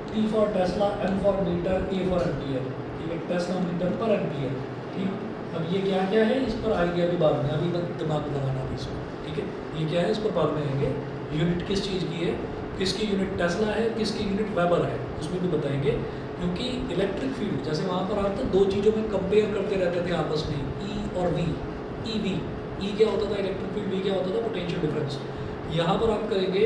T for tesla, M for metre, A for ampere. ठीक है, टेस्ला मीटर पर एम्पियर। ठीक, अब ये क्या क्या है, इस पर आएंगे अभी बाद में, अभी दिमाग लगाना भी इसको। ठीक है, ये क्या है, इस पर बाद में आएंगे। यूनिट किस चीज़ की है, किसकी यूनिट टेस्ला है, किसकी यूनिट वेबर है, उसमें भी बताएंगे। क्योंकि इलेक्ट्रिक फील्ड जैसे वहाँ पर आप तो दो चीज़ों में कंपेयर करते रहते थे आपस में, ई और वी। ई क्या होता था इलेक्ट्रिक फील्ड, वी क्या होता था पोटेंशियल डिफरेंस। यहाँ पर आप करेंगे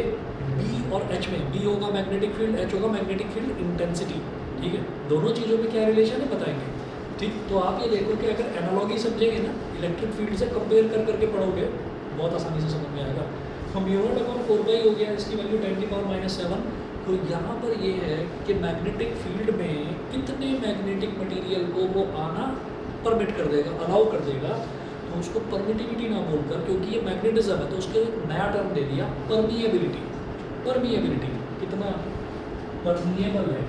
बी और एच में, बी होगा मैग्नेटिक फील्ड, एच होगा मैग्नेटिक फील्ड इंटेंसिटी। ठीक है, दोनों चीज़ों में क्या रिलेशन है बताएंगे। ठीक, तो आप ये देखो कि अगर एनालॉगी समझेंगे ना, इलेक्ट्रिक फील्ड से कंपेयर कर करके पढ़ोगे, बहुत आसानी से समझ में आएगा। तो म्यू नॉट अपॉन 4 पाई हो गया, इसकी वैल्यू 10⁻⁻7। तो यहाँ पर ये है कि मैग्नेटिक फील्ड में कितने मैग्नेटिक मटेरियल को वो आना परमिट कर देगा, अलाउ कर देगा, तो उसको परमिटिविटी ना बोलकर, क्योंकि ये मैग्नेटिज्म है तो उसके एक नया टर्म दे दिया, परमिएबिलिटी। परमिएबिलिटी कितना परमिएबल है,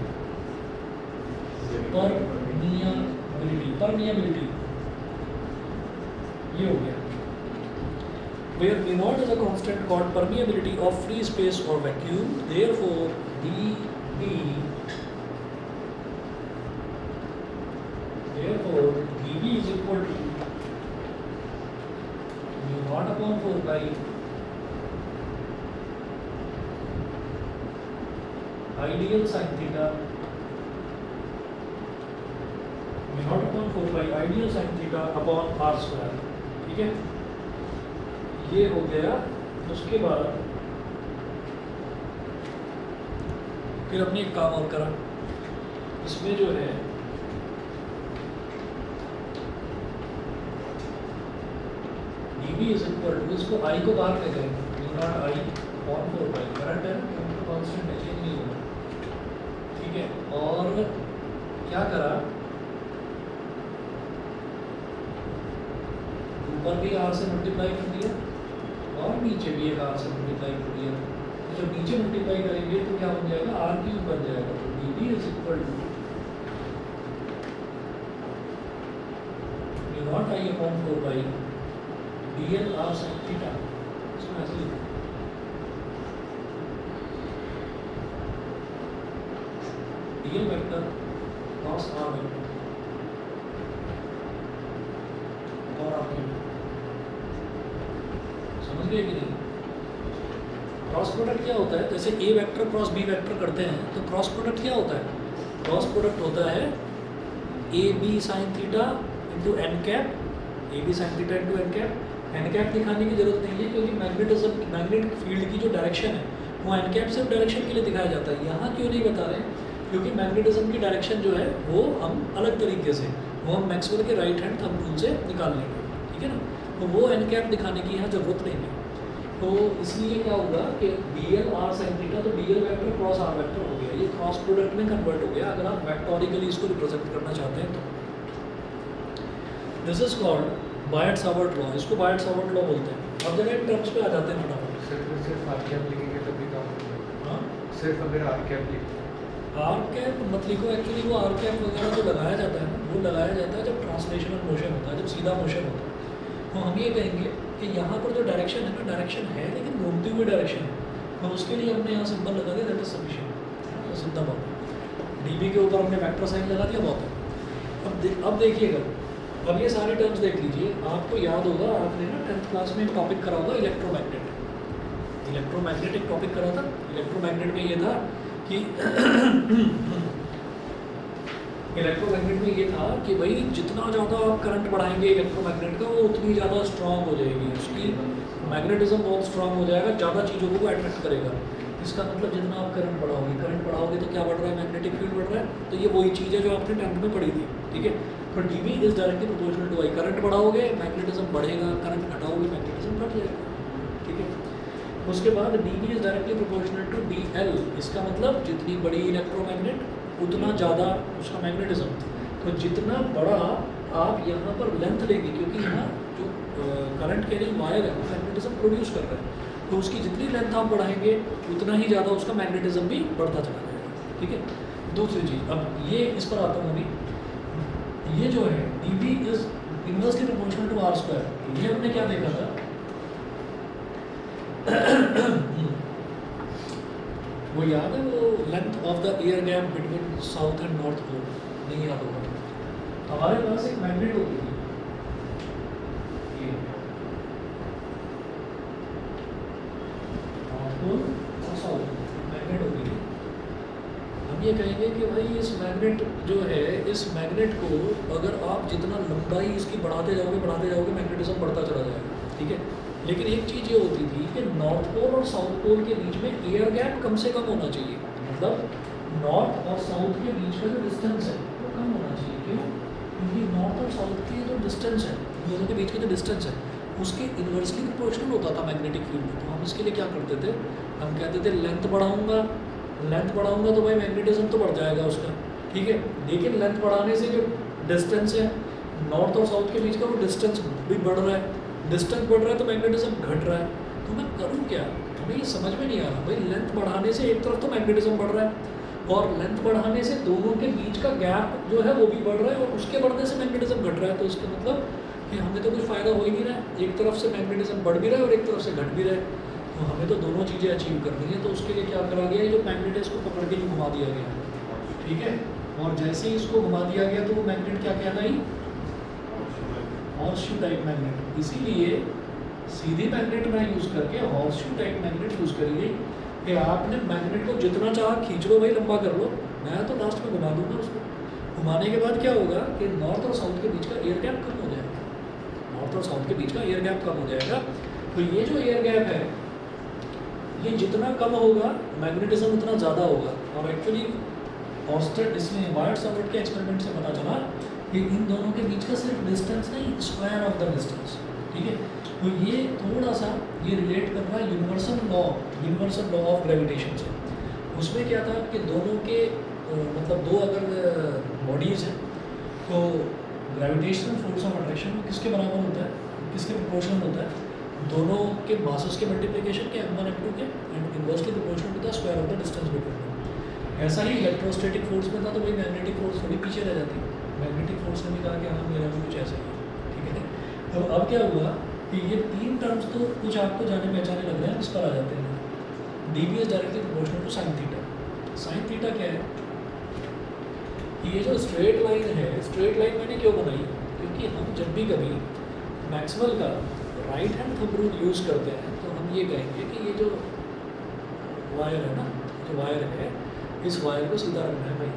परमिएबिलिटी ये हो गया। Where V naught is a constant called permeability of free space or vacuum, therefore dB is equal to mu naught upon 4 pi ideal sin theta, mu naught upon 4 pi ideal sin theta upon r square। ठीक है, ये हो गया। उसके बाद फिर हमने एक काम और करा, इसमें जो है dB इज इक्वल टू, इसको I को बाहर ले जाएंगे, mu naught I upon 4 pi, current है ना, कांस्टेंट है, चेंज नहीं होगा। ठीक है, और क्या करा, ऊपर भी R से मल्टीप्लाई कर दिया और नीचे भी एक R से मल्टीप्लाई कर दिया। तो जब नीचे मल्टीप्लाई करेंगे तो क्या बन जाएगा, R³ बन जाएगा। तो dB is equal to mu naught I upon 4 pi dl r sin theta. इसको ऐसे लिखो, dl vector cross r vector और आपके समझ गए कि नहीं। क्रॉस प्रोडक्ट क्या होता है, जैसे ए वेक्टर क्रॉस बी वेक्टर करते हैं तो क्रॉस प्रोडक्ट क्या होता है, क्रॉस प्रोडक्ट होता है A B sine theta into N cap, A B sine theta into N cap. N cap दिखाने की जरूरत नहीं है क्योंकि मैग्नेटिज्म, मैग्नेटिक फील्ड की जो डायरेक्शन है वो एन कैप सिर्फ डायरेक्शन के लिए दिखाया जाता है। यहाँ क्यों नहीं बता रहे, क्योंकि मैग्नेटिज्म की डायरेक्शन जो है वो हम अलग तरीके से, वो हम मैक्सवेल के राइट हैंड थंब रूल से निकाल लेंगे। ठीक है ना, तो वो एन कैप दिखाने की यहाँ जरूरत नहीं है। तो इसलिए क्या होगा कि dl r sin थीटा, तो dl vector cross r vector हो गया, ये क्रॉस प्रोडक्ट में कन्वर्ट हो गया अगर आप वेक्टोरिकली इसको रिप्रेजेंट करना चाहते हैं तो। This is called Biot Savart law, इसको बायट सावर्ट लॉ बोलते हैं। अब जब इन टर्म्स पे आ जाते हैं फटाफट,
सिर्फ आर कैप लिखेंगे तभी काम होगा।
हाँ,
सिर्फ अगर आर कैप लिखेंगे
आर कैप मत लिखो। एक्चुअली वो आर कैप वगैरह जो लगाया जाता है ना, वो लगाया जाता है जब ट्रांसलेशनल मोशन होता है, जब सीधा मोशन होता है। तो हम ये कहेंगे कि यहाँ पर जो डायरेक्शन है ना, डायरेक्शन है लेकिन घूमती हुई डायरेक्शन है, तो उसके लिए हमने यहाँ सिंबल लगा दिया, दैट इज सफिशिएंट। तो सीधा बहुत डीबी के ऊपर हमने वेक्टर साइन लगा दिया, बहुत है। अब देखिएगा, अब ये सारे टर्म्स देख लीजिए। आपको याद होगा, आपने ना 10th क्लास में एक टॉपिक करा होगा इलेक्ट्रोमैग्नेट। इलेक्ट्रोमैग्नेट एक टॉपिक करा था। इलेक्ट्रोमैग्नेट में ये था कि इलेक्ट्रोमैग्नेट में ये था कि भाई जितना ज़्यादा आप करंट बढ़ाएंगे इलेक्ट्रोमैग्नेट का, वो उतनी ज़्यादा स्ट्रांग हो जाएगी, उसकी मैग्नेटिज्म बहुत स्ट्रांग हो जाएगा, ज़्यादा चीज़ों को अट्रैक्ट करेगा। इसका मतलब जितना आप करंट बढ़ाओगे तो क्या बढ़ रहा है, मैग्नेटिक फील्ड बढ़ रहा है। तो ये वही चीज़ है जो आपने 10th में पढ़ी थी, ठीक है। तो d B is directly proportional to I. Current बढ़ाओगे मैग्नेटिज्म बढ़ेगा, करंट घटाओगे मैग्नेटिज्म घट जाएगा, ठीक है। उसके बाद d B is directly proportional to d l. इसका मतलब जितनी बड़ी इलेक्ट्रोमैग्नेट उतना ज़्यादा उसका मैग्नेटिज्म। तो जितना बड़ा आप यहाँ पर लेंथ लेंगे, क्योंकि यहाँ जो करंट कैरिंग वायर है वो मैग्नेटिज्म प्रोड्यूस कर रहा है, तो उसकी जितनी लेंथ आप बढ़ाएंगे उतना ही ज़्यादा उसका मैग्नेटिज्म भी बढ़ता चला जाएगा, ठीक है। दूसरी चीज़, अब ये इस पर आता हूँ अभी। ये जो है dV is inversely proportional to R square. ये हमने क्या देखा था वो याद है, वो length of the air gap between south and north pole, नहीं याद होगा। हमारे पास एक मैग्नेट होती थी, ये नॉर्थ पोल और साउथ पोल मैग्नेट होती थी। हम ये कहेंगे कि भाई इस मैग्नेट जो है, इस मैग्नेट को अगर आप जितना लंबाई इसकी बढ़ाते जाओगे मैग्नेटिज्म बढ़ता चला जाएगा, ठीक है। लेकिन एक चीज़ ये होती थी कि नॉर्थ पोल और साउथ पोल के बीच में एयर गैप कम से कम होना चाहिए। मतलब नॉर्थ और साउथ के बीच का जो डिस्टेंस है वो कम होना चाहिए। क्यों? क्योंकि नॉर्थ और साउथ की जो डिस्टेंस है, दोनों के बीच का जो डिस्टेंस है, उसके इन्वर्सली प्रोपोर्शनल होता था मैग्नेटिक फील्ड। तो हम इसके लिए क्या करते थे, हम कहते थे लेंथ बढ़ाऊंगा तो भाई मैग्नेटिज्म तो बढ़ जाएगा उसका, ठीक है। लेकिन लेंथ बढ़ाने से जो डिस्टेंस है नॉर्थ और साउथ के बीच का, वो डिस्टेंस भी बढ़ रहा है। डिस्टेंस बढ़ रहा है तो मैग्नेटिज्म घट रहा है। तो मैं करूँ क्या? हमें ये समझ में नहीं आ रहा। भाई लेंथ बढ़ाने से एक तरफ तो मैग्नेटिज्म बढ़ रहा है और लेंथ बढ़ाने से दोनों के बीच का गैप जो है वो भी बढ़ रहा है और उसके बढ़ने से मैग्नेटिज्म घट रहा है। तो इसका मतलब कि हमें तो कुछ फ़ायदा हो ही नहीं रहा है। एक तरफ से मैग्नेटिज्म बढ़ भी रहा है और एक तरफ से घट भी रहा है। तो हमें तो दोनों चीज़ें अचीव करनी है। तो उसके लिए क्या करा गया, ये जो मैग्नेट है इसको पकड़ के घुमा दिया गया, ठीक है। और जैसे ही इसको घुमा दिया गया तो वो मैग्नेट क्या कहलाई, हॉर्स शू टाइप मैग्नेट। इसीलिए सीधी मैग्नेट ना यूज़ करके horse shoe type magnet use करिए कि आपने मैग्नेट को जितना चाह खींच लो भाई, लंबा कर लो, मैं तो लास्ट में घुमा दूंगा उसको। घुमाने के बाद क्या होगा कि नॉर्थ और साउथ के बीच का एयर गैप कम हो जाएगा। नॉर्थ और साउथ के बीच का एयर गैप कम हो जाएगा। तो ये जो एयर गैप है, ये जितना कम होगा मैग्नेटिज्म उतना ज़्यादा होगा। और एक्चुअली ऑस्टेड इसमें वायर्ड सॉकेट के एक्सपेरिमेंट से पता चला कि इन दोनों के बीच का सिर्फ डिस्टेंस नहीं, स्क्वायर ऑफ द डिस्टेंस, ठीक है। तो ये थोड़ा सा ये रिलेट कर रहा है यूनिवर्सल लॉ ऑफ ग्रेविटेशन से। उसमें क्या था कि दोनों के मतलब दो अगर बॉडीज़ हैं तो ग्रेविटेशनल फोर्स ऑफ अट्रैक्शन किसके बराबर होता है, किसके प्रोपोर्शनल होता है, दोनों के मासेस के मल्टीप्लिकेशन के m1 m2 के and inversely proportional to the square of the distance between them. ऐसा ही इलेक्ट्रोस्टैटिक फोर्स में था। तो भाई मैग्नेटिक फोर्स थोड़ी पीछे रह जाती। मैग्नेटिक फोर्स ने भी कहा कि हाँ मेरा भी कुछ ऐसा ही है, ठीक है। तो अब क्या हुआ कि ये तीन टर्म्स तो कुछ आपको जाने पहचाने लग रहे हैं, इस पर आ जाते हैं। dV is directly proportional to sine theta. Sine theta क्या है, ये जो स्ट्रेट लाइन है, स्ट्रेट लाइन मैंने क्यों बनाई, क्योंकि हम जब भी कभी मैक्सवेल का right hand thumb rule use करते हैं तो हम ये कहेंगे कि ये जो वायर है ना, जो वायर है, इस वायर को सीधा रखना है भाई,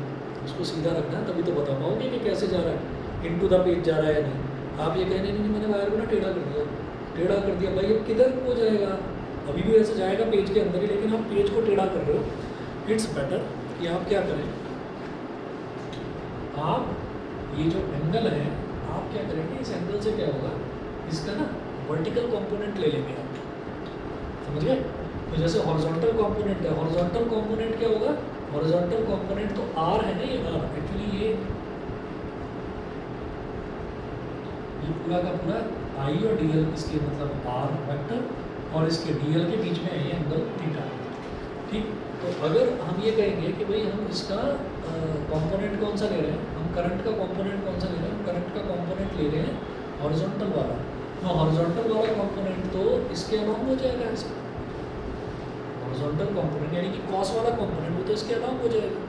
उसको सीधा रखना है, तभी तो बता पाओगे कि कैसे जा रहा है, इनटू द पेज जा रहा है या नहीं। आप ये कहने नहीं मैंने वायर को ना टेढ़ा कर दिया भाई, अब किधर को जाएगा, अभी भी ऐसे जाएगा पेज के अंदर ही, लेकिन आप पेज को टेढ़ा कर रहे हो। इट्स बेटर कि आप क्या करें, आप ये जो एंगल है आप क्या करेंगे, इस एंगल से क्या होगा, इसका ना वर्टिकल कंपोनेंट ले लेंगे आप, समझ गए। तो जैसे हॉरिजॉन्टल कंपोनेंट है, हॉरिजॉन्टल कंपोनेंट क्या होगा, हॉरिजॉन्टल कंपोनेंट तो आर है ना, ये आर एक्चुअली ये पूरा का पूरा आई और डी एल इसके मतलब आर वेक्टर और इसके डीएल के बीच में है ये एंगल थीटा। ठीक, तो अगर हम ये कहेंगे कि भाई हम इसका कंपोनेंट कौन सा ले रहे हैं, हम करंट का कंपोनेंट कौन सा ले रहे हैं, हम करंट का कंपोनेंट ले रहे हैं हॉरिजॉन्टल वाला, तो हॉरिजॉन्टल वाला कंपोनेंट तो इसके अलावा हो जाएगा ऐसे, हॉरिजॉन्टल कंपोनेंट यानी कि कॉस वाला कंपोनेंट वो तो इसके अलावा हो जाएगा।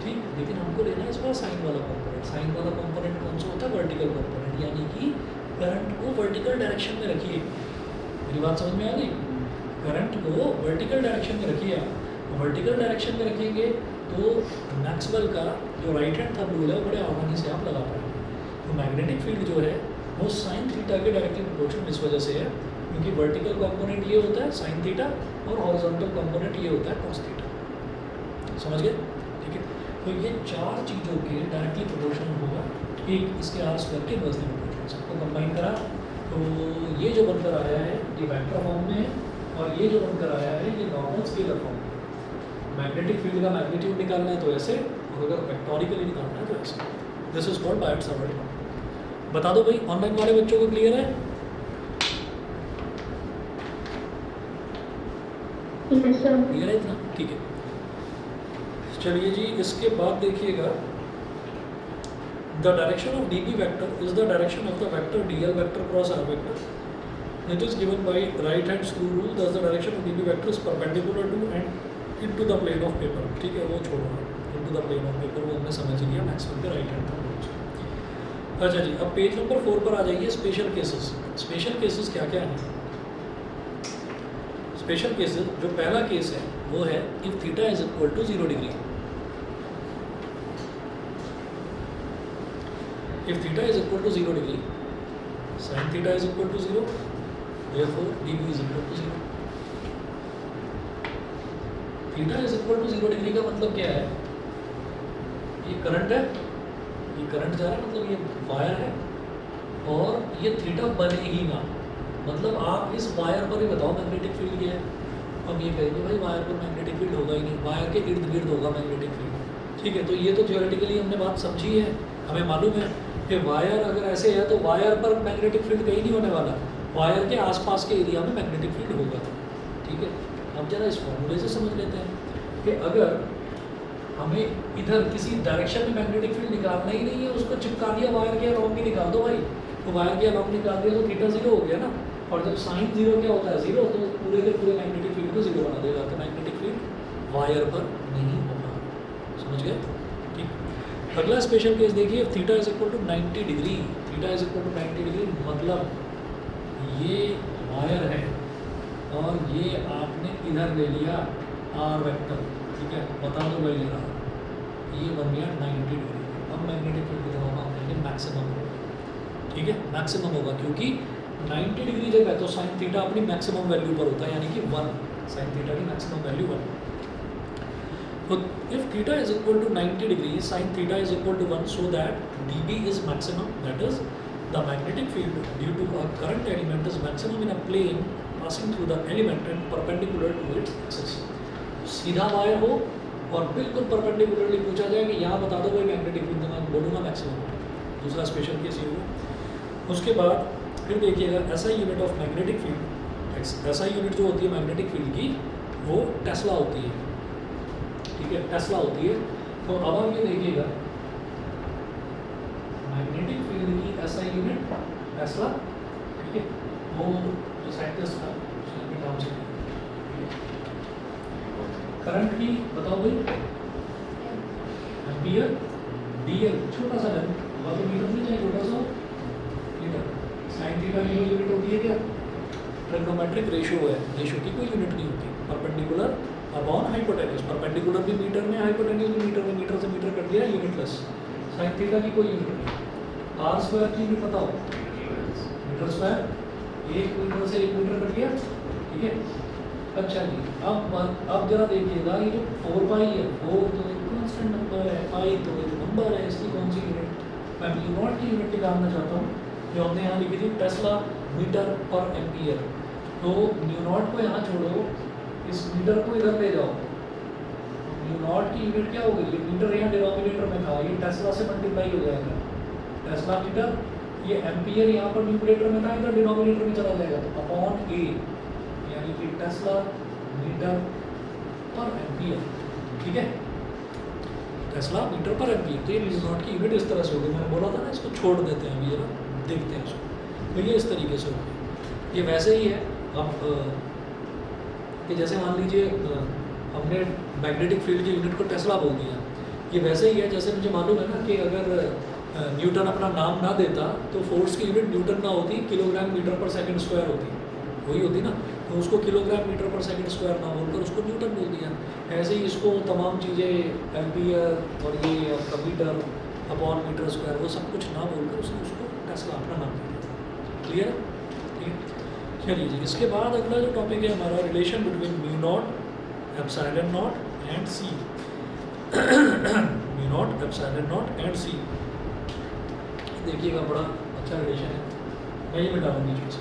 ठीक, लेकिन हमको लेना है इस बार साइन वाला कंपोनेंट। साइन वाला कंपोनेंट कौन सा होता है, वर्टिकल कंपोनेंट, यानी कि करंट को वर्टिकल डायरेक्शन में रखिए। मेरी बात समझ में आ गई? करंट को वर्टिकल डायरेक्शन में रखिए आप, वर्टिकल डायरेक्शन में रखेंगे तो मैक्सवेल का जो राइट हैंड थंब रूल है वो बड़े आसानी से आप लगा पाएंगे। तो मैग्नेटिक फील्ड जो है वो साइन थीटा के डायरेक्टली प्रोपोर्शनल इस वजह से है क्योंकि वर्टिकल कंपोनेंट ये होता है साइन थीटा और हॉरिजॉन्टल कंपोनेंट ये होता है कॉस थीटा। समझ गए? ठीक है, तो ये चार चीज़ों के डायरेक्टली प्रोपोर्शनल होगा, एक इसके आर स्क्वायर के इनवर्सली प्रोपोर्शनल। सबको कंबाइन करा तो ये जो बनकर आया है ये वेक्टर फॉर्म में है और ये जो बनकर आया है ये नॉर्मल स्केलर फॉर्म में। मैग्नेटिक फील्ड का मैग्नीट्यूड निकालना है तो ऐसे, और अगर वेक्टोरिकली निकालना है तो ऐसे। This is called Biot Savart law. बता दो भाई, ऑनलाइन वाले बच्चों को क्लियर है? क्लियर है इतना? ठीक है, चलिए जी, इसके बाद देखिएगा the direction of db vector is the direction of the vector dl vector cross r vector. It is given by right hand screw rule. Thus the direction of db vector is perpendicular to and into the plane of paper. ठीक है, वो छोड़ो, into the plane of paper वो हमने समझ लिया मैक्सवेल के राइट हैंड थंब रूल से। अच्छा जी, अब पेज नंबर 4 पर आ जाइए। Special cases. स्पेशल केसेस क्या क्या हैं? स्पेशल केसेस, जो पहला केस है वो है if theta is equal to 0 degree. If theta is equal to 0 degree sine theta is equal to 0, therefore dB is equal to 0। Theta is equal to 0 degree का मतलब क्या है? ये करंट है, ये करंट जा रहा है, मतलब ये वायर है और ये थीटा बने ही ना, मतलब आप इस वायर पर ही बताओ मैग्नेटिक फील्ड क्या है। अब ये कहेंगे भाई वायर पर मैग्नेटिक फील्ड होगा ही नहीं, वायर के इर्द गिर्द होगा मैग्नेटिक फील्ड। ठीक है, तो ये तो थियोरेटिकली हमने बात समझी है, हमें मालूम है कि वायर अगर ऐसे है तो वायर पर मैग्नेटिक फील्ड कहीं नहीं होने वाला, वायर के आसपास के एरिया में मैग्नेटिक फील्ड होगा। ठीक है, अब जरा इस फॉर्मूले से समझ लेते हैं कि अगर हमें इधर किसी डायरेक्शन में मैग्नेटिक फील्ड निकालना ही नहीं है, उसको चिपका दिया वायर के अलॉन्ग ही निकाल दो भाई, तो वायर के अलॉन्ग निकाल दिया तो थीटा 0 हो गया ना। और जब साइन 0 क्या होता है 0, तो पूरे के पूरे मैग्नेटिक फील्ड को 0 बना देगा, तो मैग्नेटिक फील्ड वायर पर नहीं होगा। समझ गए? ठीक, अगला स्पेशल केस देखिए। Theta is equal to 90 degree. Theta is equal to 90 degree मतलब ये वायर है और ये आपने इधर ले लिया आर वेक्टर। ठीक है, बता दो भाई जरा, ये बन गया 90 डिग्री। अब मैग्नेटिक फील्ड की तरफ हम कहेंगे मैक्सिमम होगा। ठीक है, मैक्सिमम होगा क्योंकि 90 डिग्री जब है तो साइन थीटा अपनी मैक्सिमम वैल्यू पर होता है, यानी कि 1, साइन थीटा की मैक्सिमम वैल्यू 1। तो if theta is equal to 90 degree sine theta is equal to 1 so that dB is maximum, that is the magnetic field due to a current element is maximum in a plane passing through the element and perpendicular to its axis. सीधा वायर हो और बिल्कुल परपेंडिकुलरली पूछा जाए कि यहाँ बता दो भाई मैग्नेटिक फील्ड, तो मैं बोलूँगा मैक्सिमम। दूसरा स्पेशल केस ये हुआ। उसके बाद फिर देखिएगा ऐसा यूनिट ऑफ मैग्नेटिक फील्ड, ऐसा यूनिट जो होती है मैग्नेटिक फील्ड की वो टेस्ला होती है। ठीक है, टेस्ला होती है। तो अब आप ये देखिएगा मैग्नेटिक फील्ड की ऐसा यूनिट टेस्ला। ठीक है, वो जो साइंटिस्ट था उसने नाम से करंट की बताओ भाई, एम्पियर, डीएल छोटा सा है, तो मीटर में जाए छोटा सा मीटर। साइन थीटा की कोई यूनिट होती है क्या? ट्रिग्नोमेट्रिक रेशियो है, रेशियो की कोई यूनिट नहीं होती। परपेंडिकुलर अपॉन हाइपोटेन्यूज, परपेंडिकुलर भी मीटर में, हाइपोटेन्यूज भी मीटर में, मीटर से मीटर कट दिया यूनिटलेस। साइन थीटा की कोई यूनिट नहीं। आर स्क्वायर की यूनिट बताओ, मीटर स्क्वायर, 1 मीटर से 1 मीटर कट गया। ठीक है, अच्छा जी, अब जरा देखिएगा ये जो 4 पाई है, 4 तो एक कांस्टेंट नंबर है, पाई तो एक नंबर है, इसकी कौन सी यूनिट? मैं म्यू नॉट की यूनिट निकालना चाहता हूँ, जो हमने यहाँ लिखी थी टेस्ला मीटर पर एम्पियर। तो म्यू नॉट को यहाँ छोड़ो, इस मीटर को इधर ले जाओ, म्यू नॉट की यूनिट क्या होगी? ये मीटर यहाँ डिनोमिनेटर में था, ये टेस्ला से मल्टीप्लाई हो जाएगा, टेस्ला मीटर। ये एम्पियर यहाँ पर न्यूमरेटर में था, इधर डिनोमिनेटर में चला जाएगा, तो अपॉन ए, यानी कि टेस्ला मीटर पर एम्पियर, ठीक है, टेस्ला मीटर पर एम्पियर। तो ये म्यू नॉट की यूनिट इस तरह से होगी, मैंने बोला था ना इसको छोड़ देते हैं अभी, ये ना देखते हैं इसको। तो ये इस तरीके से होगी। ये वैसे ही है आप कि जैसे मान लीजिए हमने मैग्नेटिक फील्ड की यूनिट को टेस्ला बोल दिया, ये वैसे ही है जैसे मुझे मालूम है ना कि अगर न्यूटन अपना नाम ना देता तो फोर्स की यूनिट न्यूटन ना होती, किलोग्राम मीटर पर सेकंड स्क्वायर होती, वही होती ना। तो उसको किलोग्राम मीटर पर सेकंड स्क्वायर ना बोलकर उसको न्यूटन बोल दिया। ऐसे ही इसको तमाम चीज़ें एम्पियर और ये आपका मीटर अपॉन मीटर स्क्वायर वो सब कुछ ना बोलकर उसने उसको टेस्ला अपना नाम दिया। क्लियर है? ठीक है, चलिए जी। इसके बाद अगला जो टॉपिक है हमारा relation between mu naught epsilon naught and c. Mu naught epsilon naught and c, देखिएगा बड़ा अच्छा रिलेशन है। मैं ये मिटा दूँगी चीज़।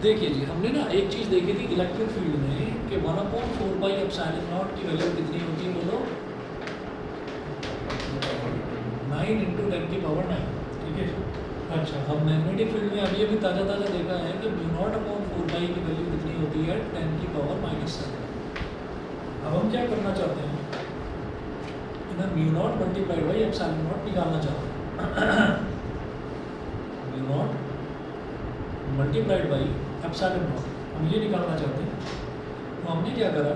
देखिए जी, हमने ना एक चीज़ देखी थी इलेक्ट्रिक फील्ड में कि 1/4 नॉट की वैल्यू कितनी होती है बोलो? 9 × 10⁹, ठीक है। अच्छा, हम मैग्नेटिक फील्ड में अभी ताज़ा देखा है कि म्यू नॉट अपॉन 4 की वैल्यू कितनी होती है? 10⁻⁷। अब हम क्या करना चाहते हैं, इधर mu naught multiplied by epsilon not निकालना चाहते हैं। Mu naught multiplied by epsilon not हम ये निकालना चाहते हैं। तो हमने क्या करा,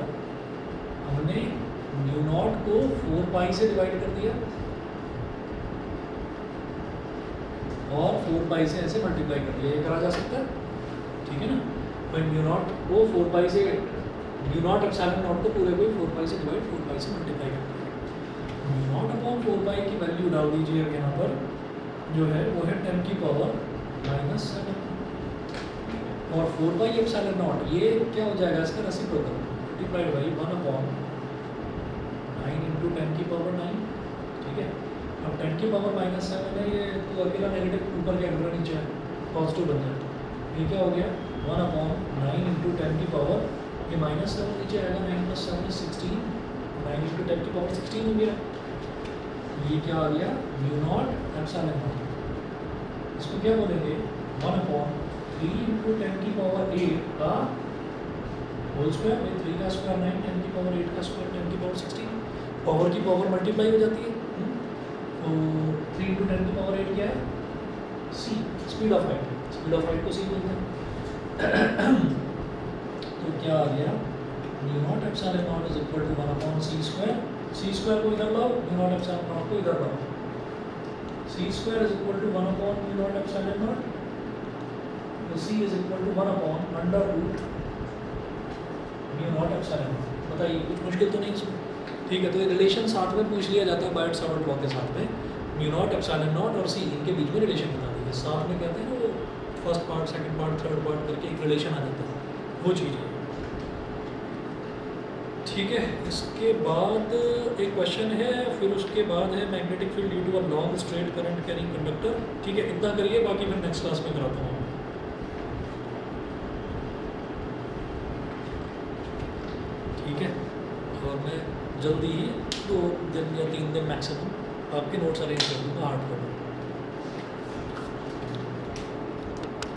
हमने म्यू नॉट को 4 से डिवाइड कर दिया और 4 से ऐसे मल्टीप्लाई कर दिया। ये करा जा सकता है, ठीक है ना। भाई म्यू नॉट को 4 से, म्यू नॉट एप्सिलॉन नॉट को पूरे को 4 से डिवाइड 4 से मल्टीप्लाई कर दिया। म्यू नॉट अपॉन 4 की वैल्यू डाल दीजिए अब यहाँ पर, जो है वो है 10⁻⁷। और 4 एप्सिलॉन नॉट ये क्या हो जाएगा, इसका रेसिप्रोकल मल्टीप्लाइड बाई 1/9 × 10⁹, ठीक है। अब 10⁻⁷ है ये, तो अकेला नेगेटिव ऊपर के अंदर नीचे पॉजिटिव बन जाए। ये क्या हो गया 1/9 × 10⁻, ये -7 नीचे आएगा, 9 + 7 = 16, 9 × 10⁻16 हो गया। ये क्या आ गया म्यू नॉट एप्सिलॉन नॉट। इसको क्या बोलेंगे 1/3 × 10⁸ का होल स्क्वायर, 3 का स्क्वायर 9, 10⁸ का स्क्वायर 10⁻16। पावर की पावर मल्टीप्लाई हो जाती है। तो 3 × 10⁸ क्या है? C, speed of light. Speed of light को सी बोलते हैं। तो क्या आ गया mu naught epsilon naught is equal to 1/c²। c² को इधर लाओ, म्यू नॉट एप्सिलॉन नॉट को इधर लाओ। c² इज इक्वल टू 1/म्यू नॉट एप्सिलॉन नॉट। तो c इज इक्वल टू 1/√म्यू नॉट एप्सिलॉन नॉट। बताइए कुछ मुश्किल तो नहीं इसमें? ठीक है, तो ये रिलेशन साथ में पूछ लिया जाता है बायट-सावर्ट लॉ के साथ में। म्यू नॉट एप्सिलॉन नॉट और सी, इनके बीच में रिलेशन बता दीजिए। साथ में कहते हैं ना वो first part, second part, third part करके एक रिलेशन आ जाता है, वो चीज़ है। ठीक है, इसके बाद एक क्वेश्चन है, फिर उसके बाद है magnetic field due to a long straight current carrying conductor. ठीक है, इतना करिए, बाकी मैं नेक्स्ट क्लास में कराता हूँ। ठीक है, और मैं जल्दी ही 2 दिन या 3 दिन मैक्सिमम आपके नोट्स अरेंज कर दूँगा हार्ड